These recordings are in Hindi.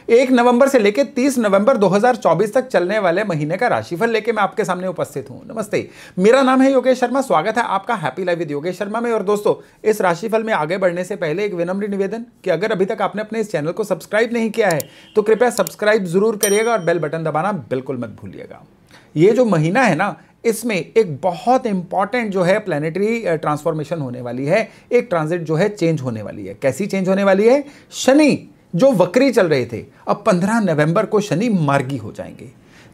1 नवंबर से लेकर 30 नवंबर 2024 तक चलने वाले महीने का राशिफल लेके मैं आपके सामने उपस्थित हूं। नमस्ते, मेरा नाम है योगेश शर्मा। स्वागत है आपका happy life with Yogesh Sharma में। और दोस्तों, इस राशिफल में आगे बढ़ने से पहले एक विनम्र निवेदन कि अगर अभी तक आपने अपने इस चैनल को सब्सक्राइब नहीं किया है तो कृपया सब्सक्राइब जरूर करिएगा और बेल बटन दबाना बिल्कुल मत भूलिएगा। ये जो महीना है ना, इसमें एक बहुत इंपॉर्टेंट जो है प्लैनेटरी ट्रांसफॉर्मेशन होने वाली है। एक ट्रांजिट जो है चेंज होने वाली है। कैसी चेंज होने वाली है? शनि जो वक्री चल रहे थे, अब 15 नवंबर को शनि मार्गी हो जाएंगे।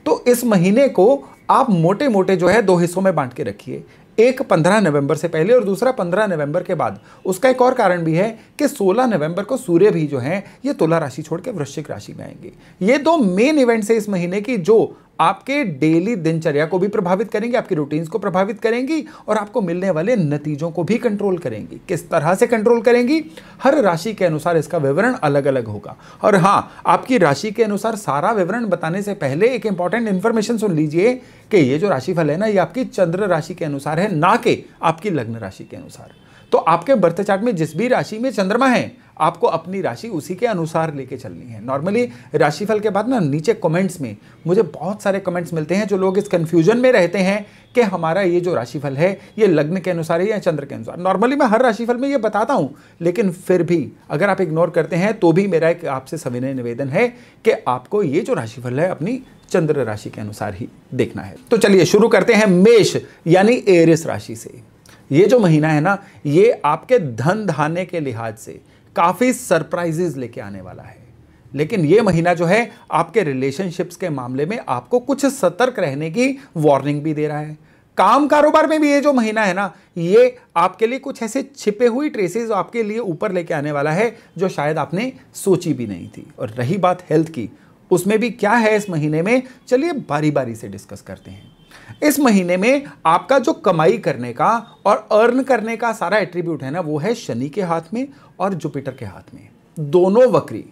तो इस महीने को आप मोटे मोटे जो है 2 हिस्सों में बांट के रखिए। एक 15 नवंबर से पहले और दूसरा 15 नवंबर के बाद। उसका एक और कारण भी है कि 16 नवंबर को सूर्य भी जो है ये तुला राशि छोड़ के वृश्चिक राशि में आएंगे। ये 2 मेन इवेंट्स है इस महीने की जो आपके डेली दिनचर्या को भी प्रभावित करेंगी, आपकी रूटीन्स को प्रभावित करेंगी और आपको मिलने वाले नतीजों को भी कंट्रोल करेंगी। किस तरह से कंट्रोल करेंगी, हर राशि के अनुसार इसका विवरण अलग अलग होगा। और हाँ, आपकी राशि के अनुसार सारा विवरण बताने से पहले एक इंपॉर्टेंट इंफॉर्मेशन सुन लीजिए कि ये जो राशिफल है ना, ये आपकी चंद्र राशि के अनुसार है, ना कि आपकी लग्न राशि के अनुसार। तो आपके बर्थ चार्ट में जिस भी राशि में चंद्रमा है, आपको अपनी राशि उसी के अनुसार लेके चलनी है। नॉर्मली राशिफल के बाद ना नीचे कमेंट्स में मुझे बहुत सारे कमेंट्स मिलते हैं जो लोग इस कंफ्यूजन में रहते हैं कि हमारा ये जो राशिफल है ये लग्न के अनुसार है या चंद्र के अनुसार। नॉर्मली मैं हर राशिफल में ये बताता हूं, लेकिन फिर भी अगर आप इग्नोर करते हैं तो भी मेरा एक आपसे सविनय निवेदन है कि आपको ये जो राशिफल है अपनी चंद्र राशि के अनुसार ही देखना है। तो चलिए शुरू करते हैं मेष यानी एरिस राशि से। ये जो महीना है ना, ये आपके धन धान्य के लिहाज से काफी सरप्राइजेस लेके आने वाला है। लेकिन ये महीना जो है आपके रिलेशनशिप्स के मामले में आपको कुछ सतर्क रहने की वार्निंग भी दे रहा है। काम कारोबार में भी ये जो महीना है ना, ये आपके लिए कुछ ऐसे छिपे हुई ट्रेसेस आपके लिए ऊपर लेके आने वाला है जो शायद आपने सोची भी नहीं थी। और रही बात हेल्थ की, उसमें भी क्या है इस महीने में, चलिए बारी बारी से डिस्कस करते हैं। इस महीने में आपका जो कमाई करने का और अर्न करने का सारा एट्रीब्यूट है ना, वो है शनि के हाथ में और जुपिटर के हाथ में, दोनों वक्री।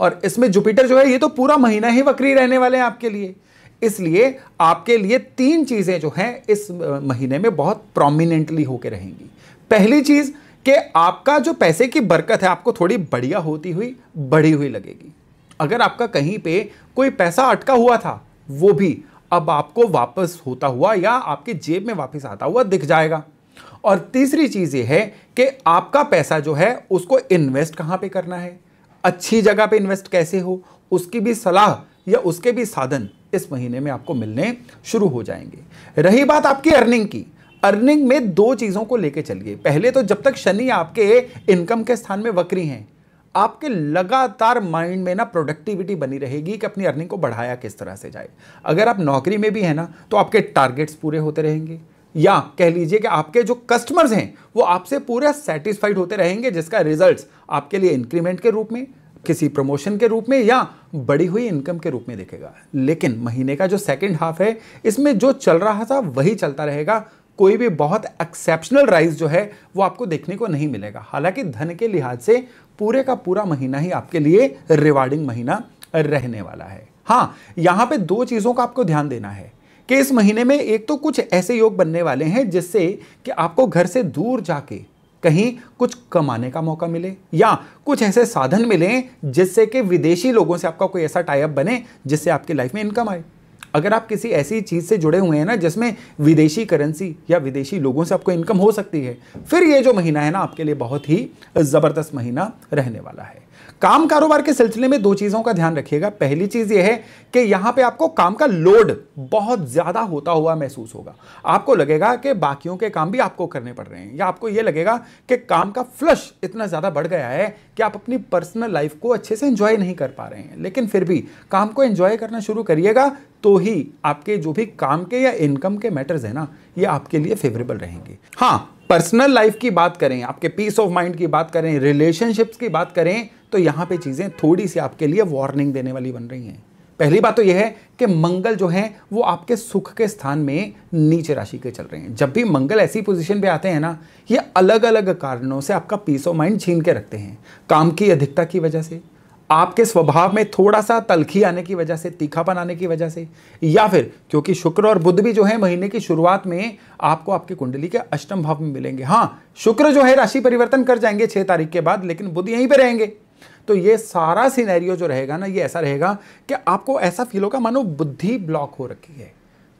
और इसमें जुपिटर जो है ये तो पूरा महीना ही वक्री रहने वाले हैं आपके लिए। इसलिए आपके लिए 3 चीजें जो हैं इस महीने में बहुत प्रोमिनेंटली होकर रहेंगी। पहली चीज कि आपका जो पैसे की बरकत है आपको थोड़ी बढ़िया होती हुई बढ़ी हुई लगेगी। अगर आपका कहीं पे कोई पैसा अटका हुआ था, वो भी अब आपको वापस होता हुआ या आपकी जेब में वापस आता हुआ दिख जाएगा। और तीसरी चीज ये है कि आपका पैसा जो है उसको इन्वेस्ट कहां पे करना है, अच्छी जगह पे इन्वेस्ट कैसे हो, उसकी भी सलाह या उसके भी साधन इस महीने में आपको मिलने शुरू हो जाएंगे। रही बात आपकी अर्निंग की, अर्निंग में 2 चीजों को लेके चलिए। पहले तो जब तक शनि आपके इनकम के स्थान में वक्री हैं, आपके लगातार माइंड में ना प्रोडक्टिविटी बनी रहेगी कि अपनी अर्निंग को बढ़ाया किस तरह से जाए। अगर आप नौकरी में भी है ना, तो आपके टारगेट्स पूरे होते रहेंगे, या कह लीजिए कि आपके जो कस्टमर्स हैं वो आपसे पूरा सेटिस्फाइड होते रहेंगे, जिसका रिजल्ट्स आपके लिए इंक्रीमेंट के रूप में, किसी प्रमोशन के रूप में या बढ़ी हुई इनकम के रूप में दिखेगा। लेकिन महीने का जो सेकेंड हाफ है, इसमें जो चल रहा था वही चलता रहेगा। कोई भी बहुत एक्सेप्शनल राइज जो है वो आपको देखने को नहीं मिलेगा। हालांकि धन के लिहाज से पूरे का पूरा महीना ही आपके लिए रिवार्डिंग महीना रहने वाला है। हाँ, यहां पे 2 चीजों का आपको ध्यान देना है कि इस महीने में एक तो कुछ ऐसे योग बनने वाले हैं जिससे कि आपको घर से दूर जाके कहीं कुछ कमाने का मौका मिले, या कुछ ऐसे साधन मिले जिससे कि विदेशी लोगों से आपका कोई ऐसा टाई अप बने जिससे आपकी लाइफ में इनकम आए। अगर आप किसी ऐसी चीज से जुड़े हुए हैं ना जिसमें विदेशी करेंसी या विदेशी लोगों से आपको इनकम हो सकती है, फिर ये जो महीना है ना आपके लिए बहुत ही जबरदस्त महीना रहने वाला है। काम कारोबार के सिलसिले में 2 चीजों का ध्यान रखिएगा। पहली चीज ये है कि यहां पे आपको काम का लोड बहुत ज्यादा होता हुआ महसूस होगा। आपको लगेगा कि बाकियों के काम भी आपको करने पड़ रहे हैं, या आपको यह लगेगा कि काम का फ्लश इतना ज्यादा बढ़ गया है कि आप अपनी पर्सनल लाइफ को अच्छे से एंजॉय नहीं कर पा रहे हैं। लेकिन फिर भी काम को एंजॉय करना शुरू करिएगा तो ही आपके जो भी काम के या इनकम के मैटर्स है ना, ये आपके लिए फेवरेबल रहेंगे। हाँ, पर्सनल लाइफ की बात करें, आपके पीस ऑफ माइंड की बात करें, रिलेशनशिप्स की बात करें, तो यहां पे चीजें थोड़ी सी आपके लिए वार्निंग देने वाली बन रही हैं। पहली बात तो यह है कि मंगल जो है वो आपके सुख के स्थान में नीचे राशि के चल रहे हैं। जब भी मंगल ऐसी पोजीशन पे आते हैं ना, ये अलग अलग कारणों से आपका पीस ऑफ माइंड छीन के रखते हैं। काम की अधिकता की वजह से, आपके स्वभाव में थोड़ा सा तलखी आने की वजह से, तीखापन आने की वजह से, या फिर क्योंकि शुक्र और बुध भी जो है महीने की शुरुआत में आपको आपकी कुंडली के अष्टम भाव में मिलेंगे। हाँ, शुक्र जो है राशि परिवर्तन कर जाएंगे 6 तारीख के बाद, लेकिन बुध यहीं पे रहेंगे। तो ये सारा सिनेरियो जो रहेगा ना, ये ऐसा रहेगा कि आपको ऐसा फील होगा मानो बुद्धि ब्लॉक हो रखी है।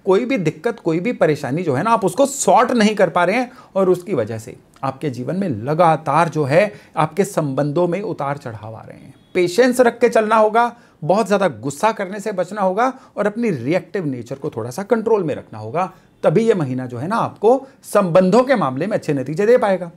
कोई भी दिक्कत, कोई भी परेशानी जो है ना, आप उसको सॉर्ट नहीं कर पा रहे हैं, और उसकी वजह से आपके जीवन में लगातार जो है आपके संबंधों में उतार चढ़ाव आ रहे हैं। पेशेंस रख के चलना होगा, बहुत ज़्यादा गुस्सा करने से बचना होगा, और अपनी रिएक्टिव नेचर को थोड़ा सा कंट्रोल में रखना होगा। तभी ये महीना जो है ना आपको संबंधों के मामले में अच्छे नतीजे दे पाएगा।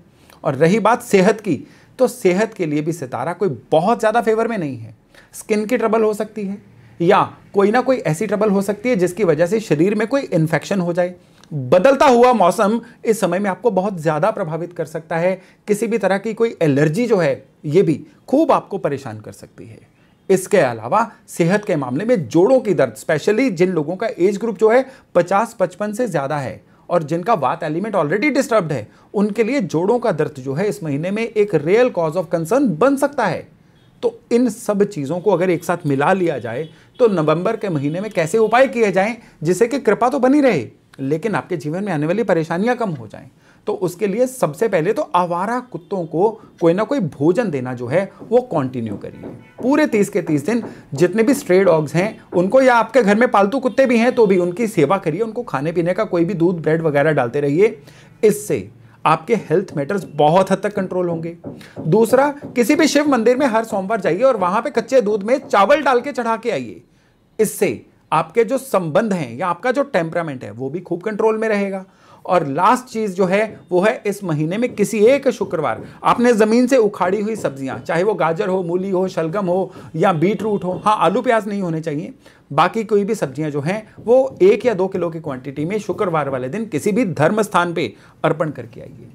और रही बात सेहत की, तो सेहत के लिए भी सितारा कोई बहुत ज़्यादा फेवर में नहीं है। स्किन की ट्रबल हो सकती है, या कोई ना कोई ऐसी ट्रबल हो सकती है जिसकी वजह से शरीर में कोई इन्फेक्शन हो जाए। बदलता हुआ मौसम इस समय में आपको बहुत ज़्यादा प्रभावित कर सकता है। किसी भी तरह की कोई एलर्जी जो है ये भी खूब आपको परेशान कर सकती है। इसके अलावा सेहत के मामले में जोड़ों की दर्द, स्पेशली जिन लोगों का एज ग्रुप जो है 50-55 से ज़्यादा है और जिनका वात एलिमेंट ऑलरेडी डिस्टर्ब्ड है, उनके लिए जोड़ों का दर्द जो है इस महीने में एक रियल कॉज ऑफ कंसर्न बन सकता है। तो इन सब चीज़ों को अगर एक साथ मिला लिया जाए तो नवंबर के महीने में कैसे उपाय किए जाएं जिससे कि कृपा तो बनी रहे लेकिन आपके जीवन में आने वाली परेशानियां कम हो जाएं। तो उसके लिए सबसे पहले तो आवारा कुत्तों को कोई ना कोई भोजन देना जो है वो कंटिन्यू करिए। पूरे 30 के 30 दिन जितने भी स्ट्रे डॉग्स हैं उनको, या आपके घर में पालतू कुत्ते भी हैं तो भी उनकी सेवा करिए, उनको खाने पीने का कोई भी दूध ब्रेड वगैरह डालते रहिए। इससे आपके हेल्थ मैटर्स बहुत हद तक कंट्रोल होंगे। दूसरा, किसी भी शिव मंदिर में हर सोमवार जाइए और वहां पे कच्चे दूध में चावल डाल के चढ़ा के आइए। इससे आपके जो संबंध हैं या आपका जो टेम्परामेंट है वो भी खूब कंट्रोल में रहेगा। और लास्ट चीज जो है वो है, इस महीने में किसी एक शुक्रवार आपने जमीन से उखाड़ी हुई सब्जियां, चाहे वो गाजर हो, मूली हो, शलगम हो या बीट रूट हो, हाँ आलू प्याज नहीं होने चाहिए, बाकी कोई भी सब्जियां जो हैं वो 1 या 2 किलो की क्वांटिटी में शुक्रवार वाले दिन किसी भी धर्म स्थान पे अर्पण करके आइए।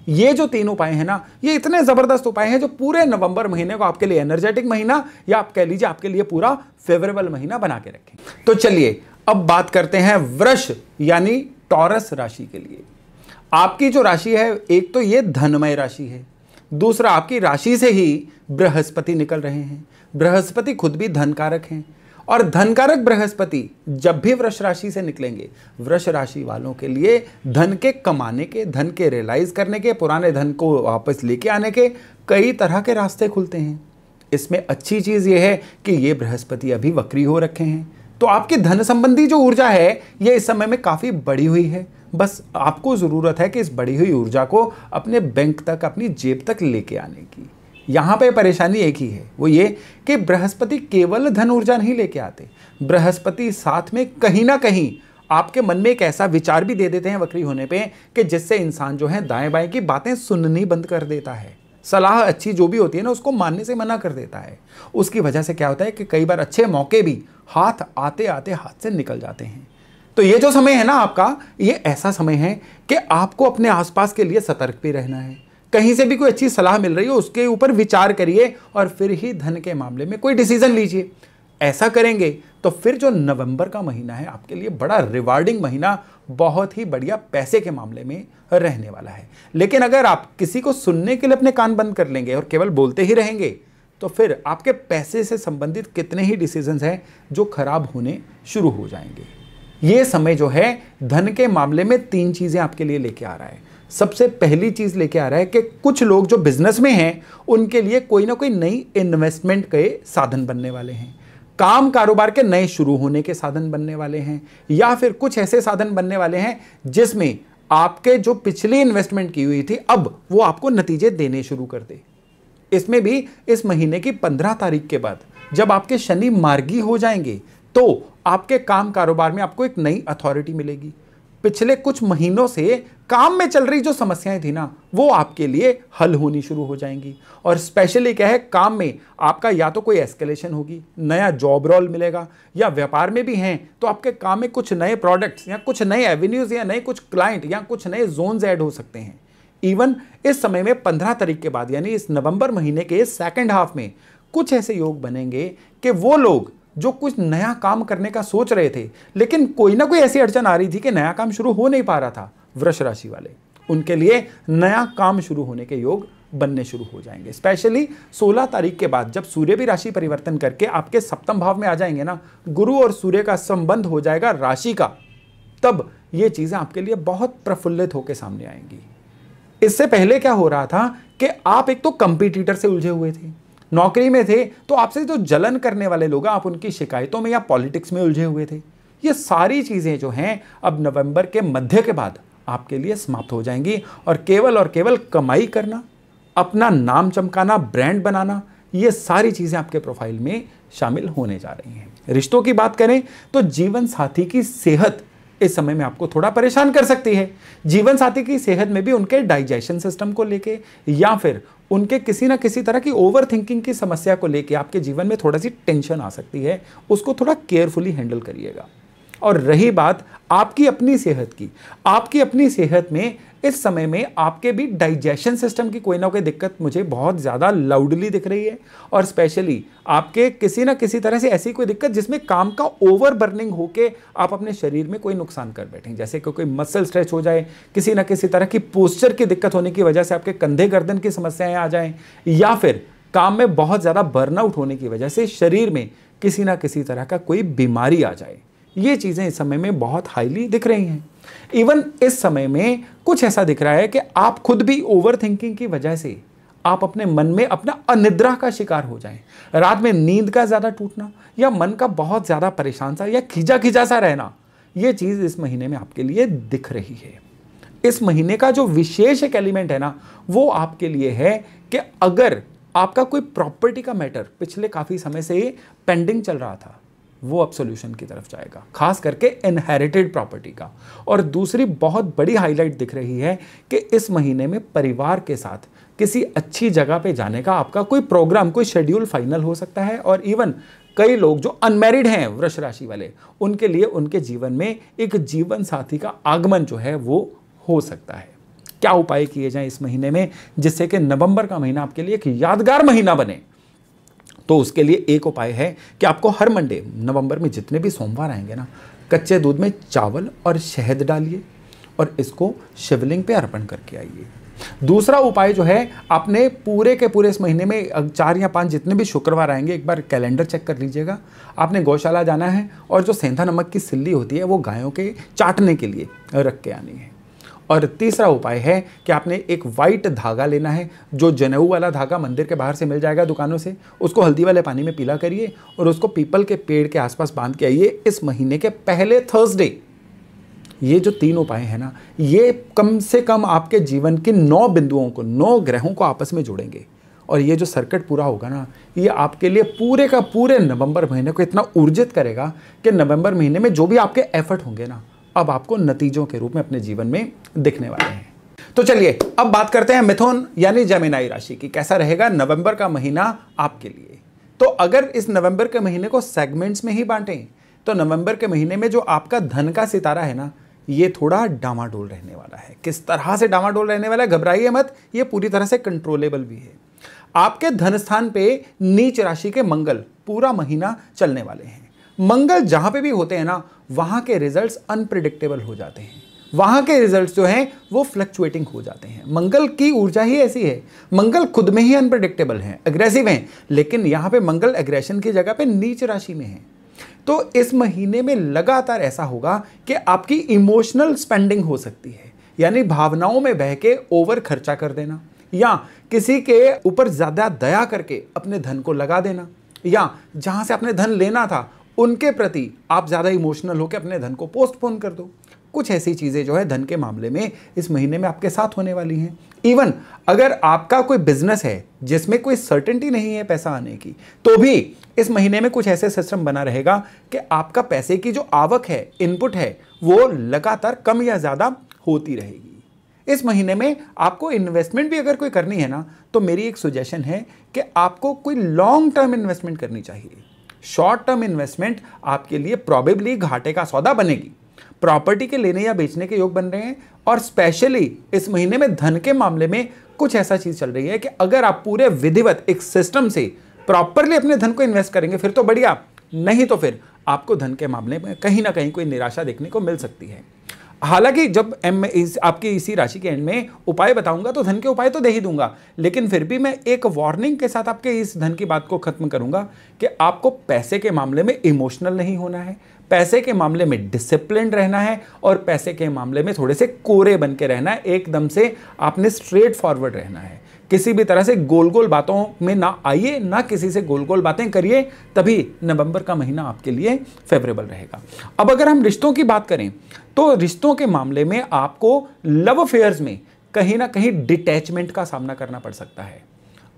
ये जो 3 उपाय हैं ना, ये इतने जबरदस्त उपाय हैं जो पूरे नवंबर महीने को आपके लिए एनर्जेटिक महीना, या आप कह लीजिए आपके लिए पूरा फेवरेबल महीना बना के रखें। तो चलिए अब बात करते हैं वृष यानी टॉरस राशि के लिए। आपकी जो राशि है, एक तो ये धनमय राशि है, दूसरा आपकी राशि से ही बृहस्पति निकल रहे हैं। बृहस्पति खुद भी धनकारक हैं, और धनकारक बृहस्पति जब भी वृष राशि से निकलेंगे, वृष राशि वालों के लिए धन के कमाने के, धन के रियलाइज करने के, पुराने धन को वापस लेके आने के कई तरह के रास्ते खुलते हैं। इसमें अच्छी चीज यह है कि ये बृहस्पति अभी वक्री हो रखे हैं, तो आपकी धन संबंधी जो ऊर्जा है ये इस समय में काफी बढ़ी हुई है। बस आपको जरूरत है कि इस बढ़ी हुई ऊर्जा को अपने बैंक तक, अपनी जेब तक लेके आने की। यहां पे परेशानी एक ही है, वो ये कि बृहस्पति केवल धन ऊर्जा नहीं लेके आते, बृहस्पति साथ में कहीं ना कहीं आपके मन में एक ऐसा विचार भी दे देते हैं वक्री होने पे कि जिससे इंसान जो है दाएं बाएं की बातें सुननी बंद कर देता है। सलाह अच्छी जो भी होती है ना उसको मानने से मना कर देता है। उसकी वजह से क्या होता है कि कई बार अच्छे मौके भी हाथ आते आते हाथ से निकल जाते हैं। तो ये जो समय है ना आपका, ये ऐसा समय है कि आपको अपने आसपास के लिए सतर्क भी रहना है। कहीं से भी कोई अच्छी सलाह मिल रही हो उसके ऊपर विचार करिए और फिर ही धन के मामले में कोई डिसीजन लीजिए। ऐसा करेंगे तो फिर जो नवंबर का महीना है आपके लिए बड़ा रिवार्डिंग महीना, बहुत ही बढ़िया पैसे के मामले में रहने वाला है। लेकिन अगर आप किसी को सुनने के लिए अपने कान बंद कर लेंगे और केवल बोलते ही रहेंगे तो फिर आपके पैसे से संबंधित कितने ही डिसीजंस हैं जो खराब होने शुरू हो जाएंगे। ये समय जो है धन के मामले में 3 चीजें आपके लिए लेके आ रहा है। सबसे पहली चीज लेके आ रहा है कि कुछ लोग जो बिजनेस में हैं उनके लिए कोई ना कोई नई इन्वेस्टमेंट के साधन बनने वाले हैं, काम कारोबार के नए शुरू होने के साधन बनने वाले हैं, या फिर कुछ ऐसे साधन बनने वाले हैं जिसमें आपके जो पिछली इन्वेस्टमेंट की हुई थी अब वो आपको नतीजे देने शुरू कर दे। इसमें भी इस महीने की 15 तारीख के बाद जब आपके शनि मार्गी हो जाएंगे तो आपके काम कारोबार में आपको एक नई अथॉरिटी मिलेगी। पिछले कुछ महीनों से काम में चल रही जो समस्याएं थी ना वो आपके लिए हल होनी शुरू हो जाएंगी। और स्पेशली क्या है, काम में आपका या तो कोई एस्केलेशन होगी, नया जॉब रोल मिलेगा, या व्यापार में भी हैं तो आपके काम में कुछ नए प्रोडक्ट्स या कुछ नए एवेन्यूज या नए कुछ क्लाइंट या कुछ नए जोन्स ऐड हो सकते हैं। इवन इस समय में 15 तारीख के बाद यानी इस नवंबर महीने के सेकंड हाफ में कुछ ऐसे योग बनेंगे कि वो लोग जो कुछ नया काम करने का सोच रहे थे लेकिन कोई ना कोई ऐसी अड़चन आ रही थी कि नया काम शुरू हो नहीं पा रहा था, वृष राशि वाले उनके लिए नया काम शुरू होने के योग बनने शुरू हो जाएंगे। स्पेशली 16 तारीख के बाद जब सूर्य भी राशि परिवर्तन करके आपके सप्तम भाव में आ जाएंगे ना, गुरु और सूर्य का संबंध हो जाएगा राशि का, तब ये चीजें आपके लिए बहुत प्रफुल्लित होकर सामने आएंगी। इससे पहले क्या हो रहा था कि आप एक तो कंपटीटर से उलझे हुए थे, नौकरी में थे तो आपसे जो जलन करने वाले लोग आप उनकी शिकायतों में या पॉलिटिक्स में उलझे हुए थे। ये सारी चीज़ें जो हैं अब नवंबर के मध्य के बाद आपके लिए समाप्त हो जाएंगी और केवल कमाई करना, अपना नाम चमकाना, ब्रांड बनाना, ये सारी चीज़ें आपके प्रोफाइल में शामिल होने जा रही हैं। रिश्तों की बात करें तो जीवन साथी की सेहत इस समय में आपको थोड़ा परेशान कर सकती है। जीवन साथी की सेहत में भी उनके डाइजेशन सिस्टम को लेके या फिर उनके किसी ना किसी तरह की ओवर थिंकिंग की समस्या को लेके आपके जीवन में थोड़ा सी टेंशन आ सकती है। उसको थोड़ा केयरफुली हैंडल करिएगा। और रही बात आपकी अपनी सेहत की, आपकी अपनी सेहत में इस समय में आपके भी डाइजेशन सिस्टम की कोई ना कोई दिक्कत मुझे बहुत ज़्यादा लाउडली दिख रही है। और स्पेशली आपके किसी ना किसी तरह से ऐसी कोई दिक्कत जिसमें काम का ओवर बर्निंग होके आप अपने शरीर में कोई नुकसान कर बैठें, जैसे कि कोई मसल स्ट्रेच हो जाए, किसी ना किसी तरह की पोस्चर की दिक्कत होने की वजह से आपके कंधे गर्दन की समस्याएं आ जाएं, या फिर काम में बहुत ज़्यादा बर्नआउट होने की वजह से शरीर में किसी ना किसी तरह का कोई बीमारी आ जाए। ये चीज़ें इस समय में बहुत हाईली दिख रही हैं। इवन इस समय में कुछ ऐसा दिख रहा है कि आप खुद भी ओवर थिंकिंग की वजह से आप अपने मन में अपना अनिद्रा का शिकार हो जाएं। रात में नींद का ज़्यादा टूटना या मन का बहुत ज़्यादा परेशान सा या खिंचा खिंचा सा रहना, ये चीज़ इस महीने में आपके लिए दिख रही है। इस महीने का जो विशेष एक एलिमेंट है ना, वो आपके लिए है कि अगर आपका कोई प्रॉपर्टी का मैटर पिछले काफ़ी समय से पेंडिंग चल रहा था, वो अब सॉल्यूशन की तरफ जाएगा, खास करके इनहेरिटेड प्रॉपर्टी का। और दूसरी बहुत बड़ी हाईलाइट दिख रही है कि इस महीने में परिवार के साथ किसी अच्छी जगह पे जाने का आपका कोई प्रोग्राम, कोई शेड्यूल फाइनल हो सकता है। और इवन कई लोग जो अनमैरिड हैं, वृष राशि वाले, उनके लिए उनके जीवन में एक जीवन साथी का आगमन जो है वो हो सकता है। क्या उपाय किए जाएं इस महीने में जिससे कि नवंबर का महीना आपके लिए एक यादगार महीना बने? तो उसके लिए एक उपाय है कि आपको हर मंडे नवंबर में जितने भी सोमवार आएंगे ना, कच्चे दूध में चावल और शहद डालिए और इसको शिवलिंग पे अर्पण करके आइए। दूसरा उपाय जो है, आपने पूरे के पूरे इस महीने में 4 या 5 जितने भी शुक्रवार आएंगे, एक बार कैलेंडर चेक कर लीजिएगा। आपने गौशाला जाना है और जो सेंधा नमक की सिल्ली होती है वो गायों के चाटने के लिए रख के आनी है। और तीसरा उपाय है कि आपने एक वाइट धागा लेना है, जो जनेऊ वाला धागा मंदिर के बाहर से मिल जाएगा दुकानों से, उसको हल्दी वाले पानी में पीला करिए और उसको पीपल के पेड़ के आसपास बांध के आइए इस महीने के पहले थर्सडे। ये जो 3 उपाय हैं ना, ये कम से कम आपके जीवन के 9 बिंदुओं को, 9 ग्रहों को आपस में जोड़ेंगे। और ये जो सर्किट पूरा होगा ना, ये आपके लिए पूरे का पूरे नवंबर महीने को इतना ऊर्जित करेगा कि नवंबर महीने में जो भी आपके एफर्ट होंगे ना, अब आपको नतीजों के रूप में अपने जीवन में दिखने वाले हैं। तो चलिए अब बात करते हैं मिथुन यानी जेमिनी राशि की। कैसा रहेगा नवंबर का महीना आपके लिए? तो अगर इस नवंबर के महीने को सेगमेंट्स में ही बांटें तो नवंबर के महीने में जो आपका धन का सितारा है ना, ये थोड़ा डामाडोल रहने वाला है। किस तरह से डामाडोल रहने वाला है, घबराइए मत, ये पूरी तरह से कंट्रोलेबल भी है। आपके धन स्थान पे नीच राशि के मंगल पूरा महीना चलने वाले हैं। मंगल जहां पे भी होते हैं ना, वहां के रिजल्ट्स अनप्रिडिक्टेबल हो जाते हैं। वहां के रिजल्ट्स जो हैं वो फ्लक्चुएटिंग हो जाते हैं। मंगल की ऊर्जा ही ऐसी है। मंगल खुद में ही अनप्रिडिक्टेबल है, अग्रेसिव हैं, लेकिन यहां पे मंगल एग्रेशन की जगह पे नीच राशि में है। तो इस महीने में लगातार ऐसा होगा कि आपकी इमोशनल स्पेंडिंग हो सकती है, यानी भावनाओं में बह के ओवर खर्चा कर देना, या किसी के ऊपर ज्यादा दया करके अपने धन को लगा देना, या जहां से आपने धन लेना था उनके प्रति आप ज़्यादा इमोशनल होकर अपने धन को पोस्टपोन कर दो। कुछ ऐसी चीज़ें जो है धन के मामले में इस महीने में आपके साथ होने वाली हैं। इवन अगर आपका कोई बिजनेस है जिसमें कोई सर्टेनिटी नहीं है पैसा आने की, तो भी इस महीने में कुछ ऐसे सिस्टम बना रहेगा कि आपका पैसे की जो आवक है, इनपुट है, वो लगातार कम या ज़्यादा होती रहेगी। इस महीने में आपको इन्वेस्टमेंट भी अगर कोई करनी है ना, तो मेरी एक सजेशन है कि आपको कोई लॉन्ग टर्म इन्वेस्टमेंट करनी चाहिए। शॉर्ट टर्म इन्वेस्टमेंट आपके लिए प्रॉबेबली घाटे का सौदा बनेगी। प्रॉपर्टी के लेने या बेचने के योग बन रहे हैं, और स्पेशली इस महीने में धन के मामले में कुछ ऐसा चीज चल रही है कि अगर आप पूरे विधिवत एक सिस्टम से प्रॉपरली अपने धन को इन्वेस्ट करेंगे फिर तो बढ़िया, नहीं तो फिर आपको धन के मामले में कहीं ना कहीं कोई निराशा देखने को मिल सकती है। हालांकि जब आपकी इसी राशि के एंड में उपाय बताऊंगा तो धन के उपाय तो दे ही दूंगा, लेकिन फिर भी मैं एक वार्निंग के साथ आपके इस धन की बात को खत्म करूंगा कि आपको पैसे के मामले में इमोशनल नहीं होना है, पैसे के मामले में डिसिप्लिन रहना है, और पैसे के मामले में थोड़े से कोरे बन के रहना है। एकदम से आपने स्ट्रेट फॉरवर्ड रहना है। किसी भी तरह से गोल गोल बातों में ना आइए, ना किसी से गोल गोल बातें करिए, तभी नवंबर का महीना आपके लिए फेवरेबल रहेगा। अब अगर हम रिश्तों की बात करें तो रिश्तों के मामले में आपको लव अफेयर्स में कहीं ना कहीं डिटैचमेंट का सामना करना पड़ सकता है।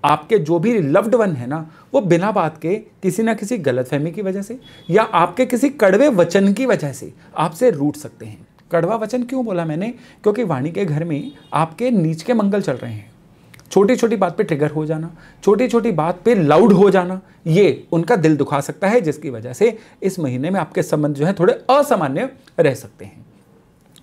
आपके जो भी लव्ड वन है ना, वो बिना बात के किसी ना किसी गलतफहमी की वजह से या आपके किसी कड़वे वचन की वजह से आपसे रूठ सकते हैं। कड़वा वचन क्यों बोला मैंने? क्योंकि वाणी के घर में आपके नीच के मंगल चल रहे हैं। छोटी छोटी बात पे ट्रिगर हो जाना, छोटी छोटी बात पे लाउड हो जाना, ये उनका दिल दुखा सकता है, जिसकी वजह से इस महीने में आपके संबंध जो है थोड़े असामान्य रह सकते हैं।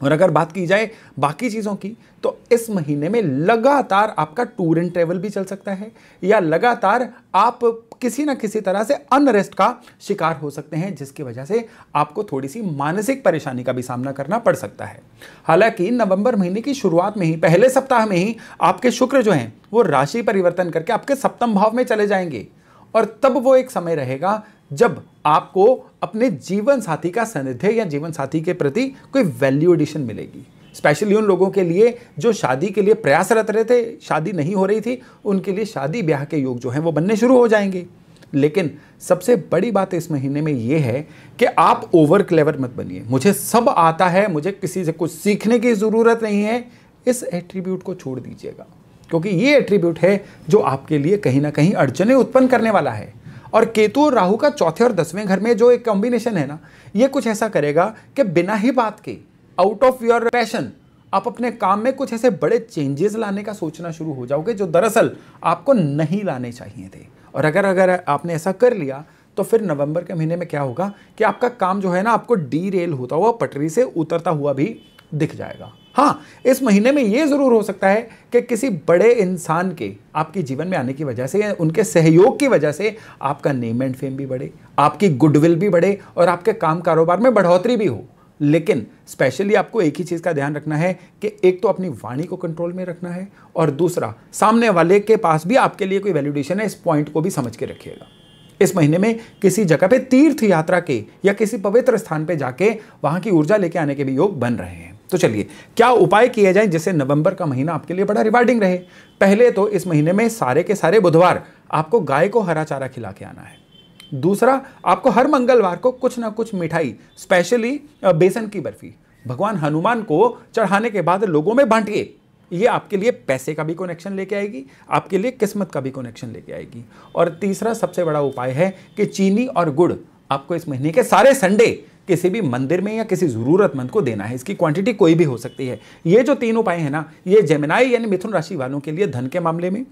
और अगर बात की जाए बाकी चीज़ों की, तो इस महीने में लगातार आपका टूर एंड ट्रेवल भी चल सकता है, या लगातार आप किसी ना किसी तरह से अनरेस्ट का शिकार हो सकते हैं, जिसकी वजह से आपको थोड़ी सी मानसिक परेशानी का भी सामना करना पड़ सकता है। हालांकि नवंबर महीने की शुरुआत में ही, पहले सप्ताह में ही आपके शुक्र जो हैं वो राशि परिवर्तन करके आपके सप्तम भाव में चले जाएंगे, और तब वो एक समय रहेगा जब आपको अपने जीवन साथी का सानिध्य या जीवन साथी के प्रति कोई वैल्यू एडिशन मिलेगी। स्पेशली उन लोगों के लिए जो शादी के लिए प्रयासरत रहे थे, शादी नहीं हो रही थी, उनके लिए शादी ब्याह के योग जो हैं वो बनने शुरू हो जाएंगे। लेकिन सबसे बड़ी बात इस महीने में ये है कि आप ओवर क्लेवर मत बनिए। मुझे सब आता है, मुझे किसी से कुछ सीखने की ज़रूरत नहीं है, इस एट्रीब्यूट को छोड़ दीजिएगा, क्योंकि ये एट्रीब्यूट है जो आपके लिए कहीं ना कहीं अड़चने उत्पन्न करने वाला है। और केतु और राहु का चौथे और 10वें घर में जो एक कॉम्बिनेशन है ना, ये कुछ ऐसा करेगा कि बिना ही बात के, आउट ऑफ योर पैशन, आप अपने काम में कुछ ऐसे बड़े चेंजेस लाने का सोचना शुरू हो जाओगे जो दरअसल आपको नहीं लाने चाहिए थे। और अगर आपने ऐसा कर लिया तो फिर नवंबर के महीने में क्या होगा कि आपका काम जो है ना, आपको डीरेल होता हुआ, पटरी से उतरता हुआ भी दिख जाएगा। हाँ, इस महीने में यह जरूर हो सकता है कि किसी बड़े इंसान के आपके जीवन में आने की वजह से, उनके सहयोग की वजह से आपका नेम एंड फेम भी बढ़े, आपकी गुडविल भी बढ़े और आपके काम कारोबार में बढ़ोतरी भी हो। लेकिन स्पेशली आपको एक ही चीज़ का ध्यान रखना है कि एक तो अपनी वाणी को कंट्रोल में रखना है, और दूसरा सामने वाले के पास भी आपके लिए कोई वैल्यूडेशन है, इस पॉइंट को भी समझ के रखिएगा। इस महीने में किसी जगह पे तीर्थ यात्रा के या किसी पवित्र स्थान पे जाके वहां की ऊर्जा लेके आने के भी योग बन रहे हैं। तो चलिए, क्या उपाय किए जाएं जिससे नवंबर का महीना आपके लिए बड़ा रिवार्डिंग रहे। पहले तो इस महीने में सारे के सारे बुधवार आपको गाय को हरा चारा खिला के आना है। दूसरा, आपको हर मंगलवार को कुछ ना कुछ मिठाई, स्पेशली बेसन की बर्फी, भगवान हनुमान को चढ़ाने के बाद लोगों में बांटिए। ये आपके लिए पैसे का भी कनेक्शन लेके आएगी, आपके लिए किस्मत का भी कनेक्शन लेके आएगी। और तीसरा सबसे बड़ा उपाय है कि चीनी और गुड़ आपको इस महीने के सारे संडे किसी भी मंदिर में या किसी जरूरतमंद को देना है। इसकी क्वांटिटी कोई भी हो सकती है। ये जो 3 उपाय है ना, ये जेमिनाई यानी मिथुन राशि वालों के लिए धन के मामले में,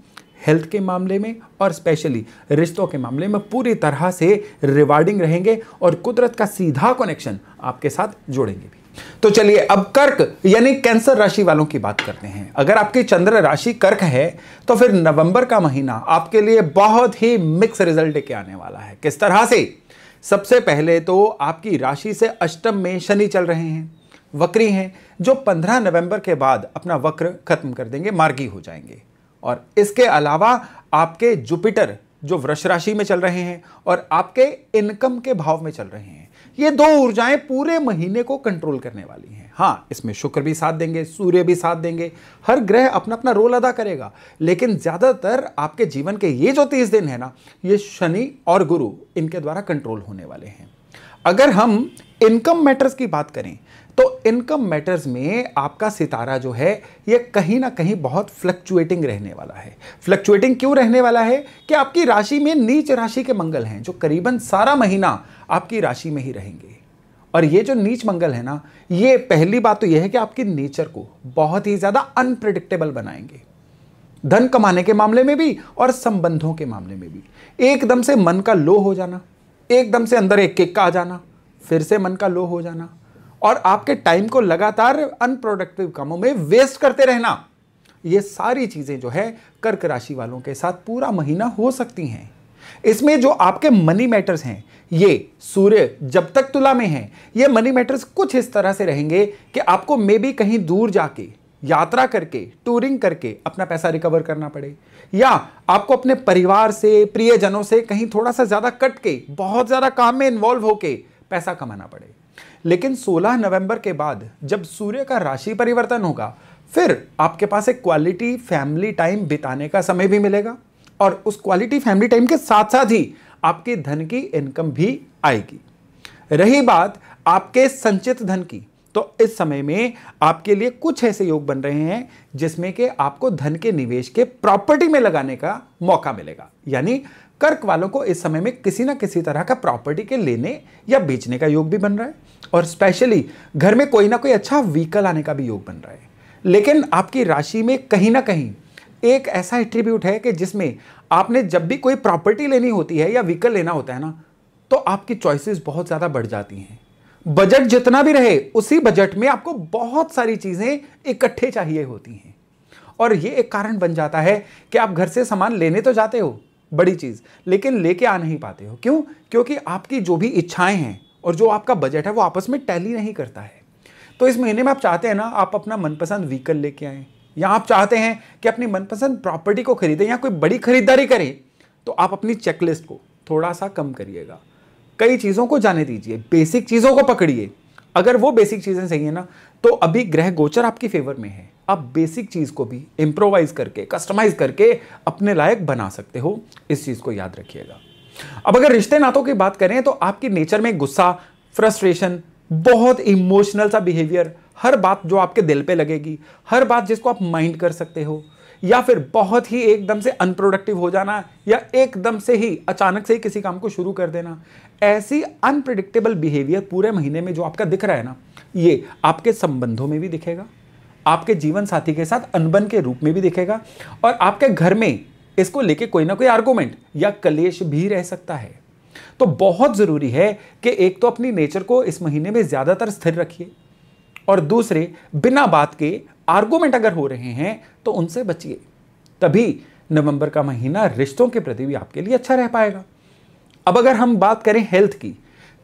हेल्थ के मामले में और स्पेशली रिश्तों के मामले में पूरी तरह से रिवार्डिंग रहेंगे और कुदरत का सीधा कनेक्शन आपके साथ जोड़ेंगे भी। तो चलिए, अब कर्क यानी कैंसर राशि वालों की बात करते हैं। अगर आपकी चंद्र राशि कर्क है तो फिर नवंबर का महीना आपके लिए बहुत ही मिक्स रिजल्ट लेके आने वाला है। किस तरह से? सबसे पहले तो आपकी राशि से अष्टम में शनि चल रहे हैं, वक्री हैं, जो 15 नवंबर के बाद अपना वक्र खत्म कर देंगे, मार्गी हो जाएंगे। और इसके अलावा आपके जुपिटर जो वृष राशि में चल रहे हैं और आपके इनकम के भाव में चल रहे हैं, ये 2 ऊर्जाएं पूरे महीने को कंट्रोल करने वाली हैं। हाँ, इसमें शुक्र भी साथ देंगे, सूर्य भी साथ देंगे, हर ग्रह अपना अपना रोल अदा करेगा। लेकिन ज्यादातर आपके जीवन के ये जो 30 दिन है ना, ये शनि और गुरु इनके द्वारा कंट्रोल होने वाले हैं। अगर हम इनकम मैटर्स की बात करें तो इनकम मैटर्स में आपका सितारा जो है ये कहीं ना कहीं बहुत फ्लक्चुएटिंग रहने वाला है। फ्लक्चुएटिंग क्यों रहने वाला है कि आपकी राशि में नीच राशि के मंगल हैं जो करीबन सारा महीना आपकी राशि में ही रहेंगे। और ये जो नीच मंगल है ना, ये पहली बात तो यह है कि आपकी नेचर को बहुत ही ज्यादा अनप्रिडिक्टेबल बनाएंगे, धन कमाने के मामले में भी और संबंधों के मामले में भी। एकदम से मन का लो हो जाना, एकदम से अंदर एक किक आ जाना, फिर से मन का लो हो जाना, और आपके टाइम को लगातार अनप्रोडक्टिव कामों में वेस्ट करते रहना, ये सारी चीजें जो है कर्क राशि वालों के साथ पूरा महीना हो सकती हैं। इसमें जो आपके मनी मैटर्स हैं, ये सूर्य जब तक तुला में है, ये मनी मैटर्स कुछ इस तरह से रहेंगे कि आपको मे बी कहीं दूर जाके यात्रा करके, टूरिंग करके अपना पैसा रिकवर करना पड़े, या आपको अपने परिवार से, प्रियजनों से कहीं थोड़ा सा ज्यादा कट के, बहुत ज्यादा काम में इन्वॉल्व होके पैसा कमाना पड़े। लेकिन 16 नवंबर के बाद जब सूर्य का राशि परिवर्तन होगा, फिर आपके पास एक क्वालिटी फैमिली टाइम बिताने का समय भी मिलेगा और उस क्वालिटी फैमिली टाइम के साथ साथ ही आपकी धन की इनकम भी आएगी। रही बात आपके संचित धन की, तो इस समय में आपके लिए कुछ ऐसे योग बन रहे हैं जिसमें कि आपको धन के निवेश के प्रॉपर्टी में लगाने का मौका मिलेगा। यानी कर्क वालों को इस समय में किसी ना किसी तरह का प्रॉपर्टी के लेने या बेचने का योग भी बन रहा है और स्पेशली घर में कोई ना कोई अच्छा व्हीकल आने का भी योग बन रहा है। लेकिन आपकी राशि में कहीं ना कहीं एक ऐसा एट्रीब्यूट है कि जिसमें आपने जब भी कोई प्रॉपर्टी लेनी होती है या व्हीकल लेना होता है ना, तो आपकी चॉइसेस बहुत ज्यादा बढ़ जाती हैं। बजट जितना भी रहे उसी बजट में आपको बहुत सारी चीजें इकट्ठे चाहिए होती हैं और यह एक कारण बन जाता है कि आप घर से सामान लेने तो जाते हो बड़ी चीज, लेकिन लेके आ नहीं पाते हो। क्यों? क्योंकि आपकी जो भी इच्छाएं हैं और जो आपका बजट है वो आपस में टैली नहीं करता है। तो इस महीने में आप चाहते हैं ना आप अपना मनपसंद व्हीकल लेके आए, या आप चाहते हैं कि अपनी मनपसंद प्रॉपर्टी को खरीदें या कोई बड़ी खरीदारी करें, तो आप अपनी चेकलिस्ट को थोड़ा सा कम करिएगा। कई चीजों को जाने दीजिए, बेसिक चीजों को पकड़िए। अगर वो बेसिक चीजें सही है ना, तो अभी ग्रह गोचर आपकी फेवर में है। आप बेसिक चीज को भी इंप्रोवाइज करके, कस्टमाइज करके अपने लायक बना सकते हो। इस चीज को याद रखिएगा। अब अगर रिश्ते नातों की बात करें तो आपकी नेचर में गुस्सा, फ्रस्ट्रेशन, बहुत इमोशनल सा बिहेवियर, हर बात जो आपके दिल पे लगेगी, हर बात जिसको आप माइंड कर सकते हो, या फिर बहुत ही एकदम से अनप्रोडक्टिव हो जाना या एकदम से ही अचानक से ही किसी काम को शुरू कर देना, ऐसी अनप्रिडिक्टेबल बिहेवियर पूरे महीने में जो आपका दिख रहा है ना, ये आपके संबंधों में भी दिखेगा, आपके जीवन साथी के साथ अनबन के रूप में भी दिखेगा और आपके घर में इसको लेके कोई ना कोई आर्गुमेंट या कलेश भी रह सकता है। तो बहुत जरूरी है कि एक तो अपनी नेचर को इस महीने में ज्यादातर स्थिर रखिए और दूसरे बिना बात के आर्गुमेंट अगर हो रहे हैं तो उनसे बचिए। तभी नवंबर का महीना रिश्तों के प्रति भी आपके लिए अच्छा रह पाएगा। अब अगर हम बात करें हेल्थ की,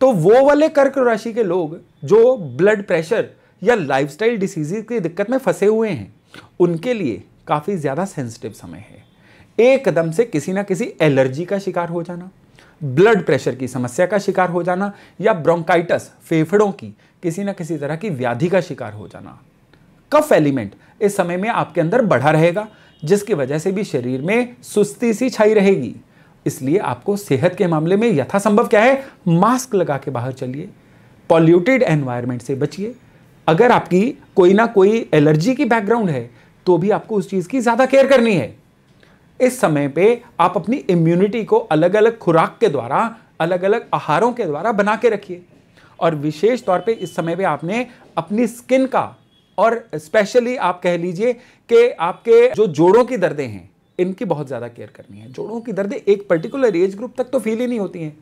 तो वो वाले कर्क राशि के लोग जो ब्लड प्रेशर या लाइफस्टाइल डिसीजेज की दिक्कत में फंसे हुए हैं, उनके लिए काफी ज्यादा सेंसिटिव समय है। एकदम से किसी ना किसी एलर्जी का शिकार हो जाना, ब्लड प्रेशर की समस्या का शिकार हो जाना या ब्रोंकाइटिस, फेफड़ों की किसी ना किसी तरह की व्याधि का शिकार हो जाना। कफ एलिमेंट इस समय में आपके अंदर बढ़ा रहेगा, जिसकी वजह से भी शरीर में सुस्ती सी छाई रहेगी। इसलिए आपको सेहत के मामले में यथासंभव क्या है, मास्क लगा के बाहर चलिए, पॉल्यूटेड एनवायरनमेंट से बचिए। अगर आपकी कोई ना कोई एलर्जी की बैकग्राउंड है तो भी आपको उस चीज की ज्यादा केयर करनी है। इस समय पे आप अपनी इम्यूनिटी को अलग अलग खुराक के द्वारा, अलग अलग आहारों के द्वारा बना के रखिए और विशेष तौर पे इस समय पे आपने अपनी स्किन का और स्पेशली आप कह लीजिए कि आपके जो जोड़ों की दर्दें हैं, इनकी बहुत ज्यादा केयर करनी है। जोड़ों की दर्दें एक पर्टिकुलर एज ग्रुप तक तो फील ही नहीं होती हैं।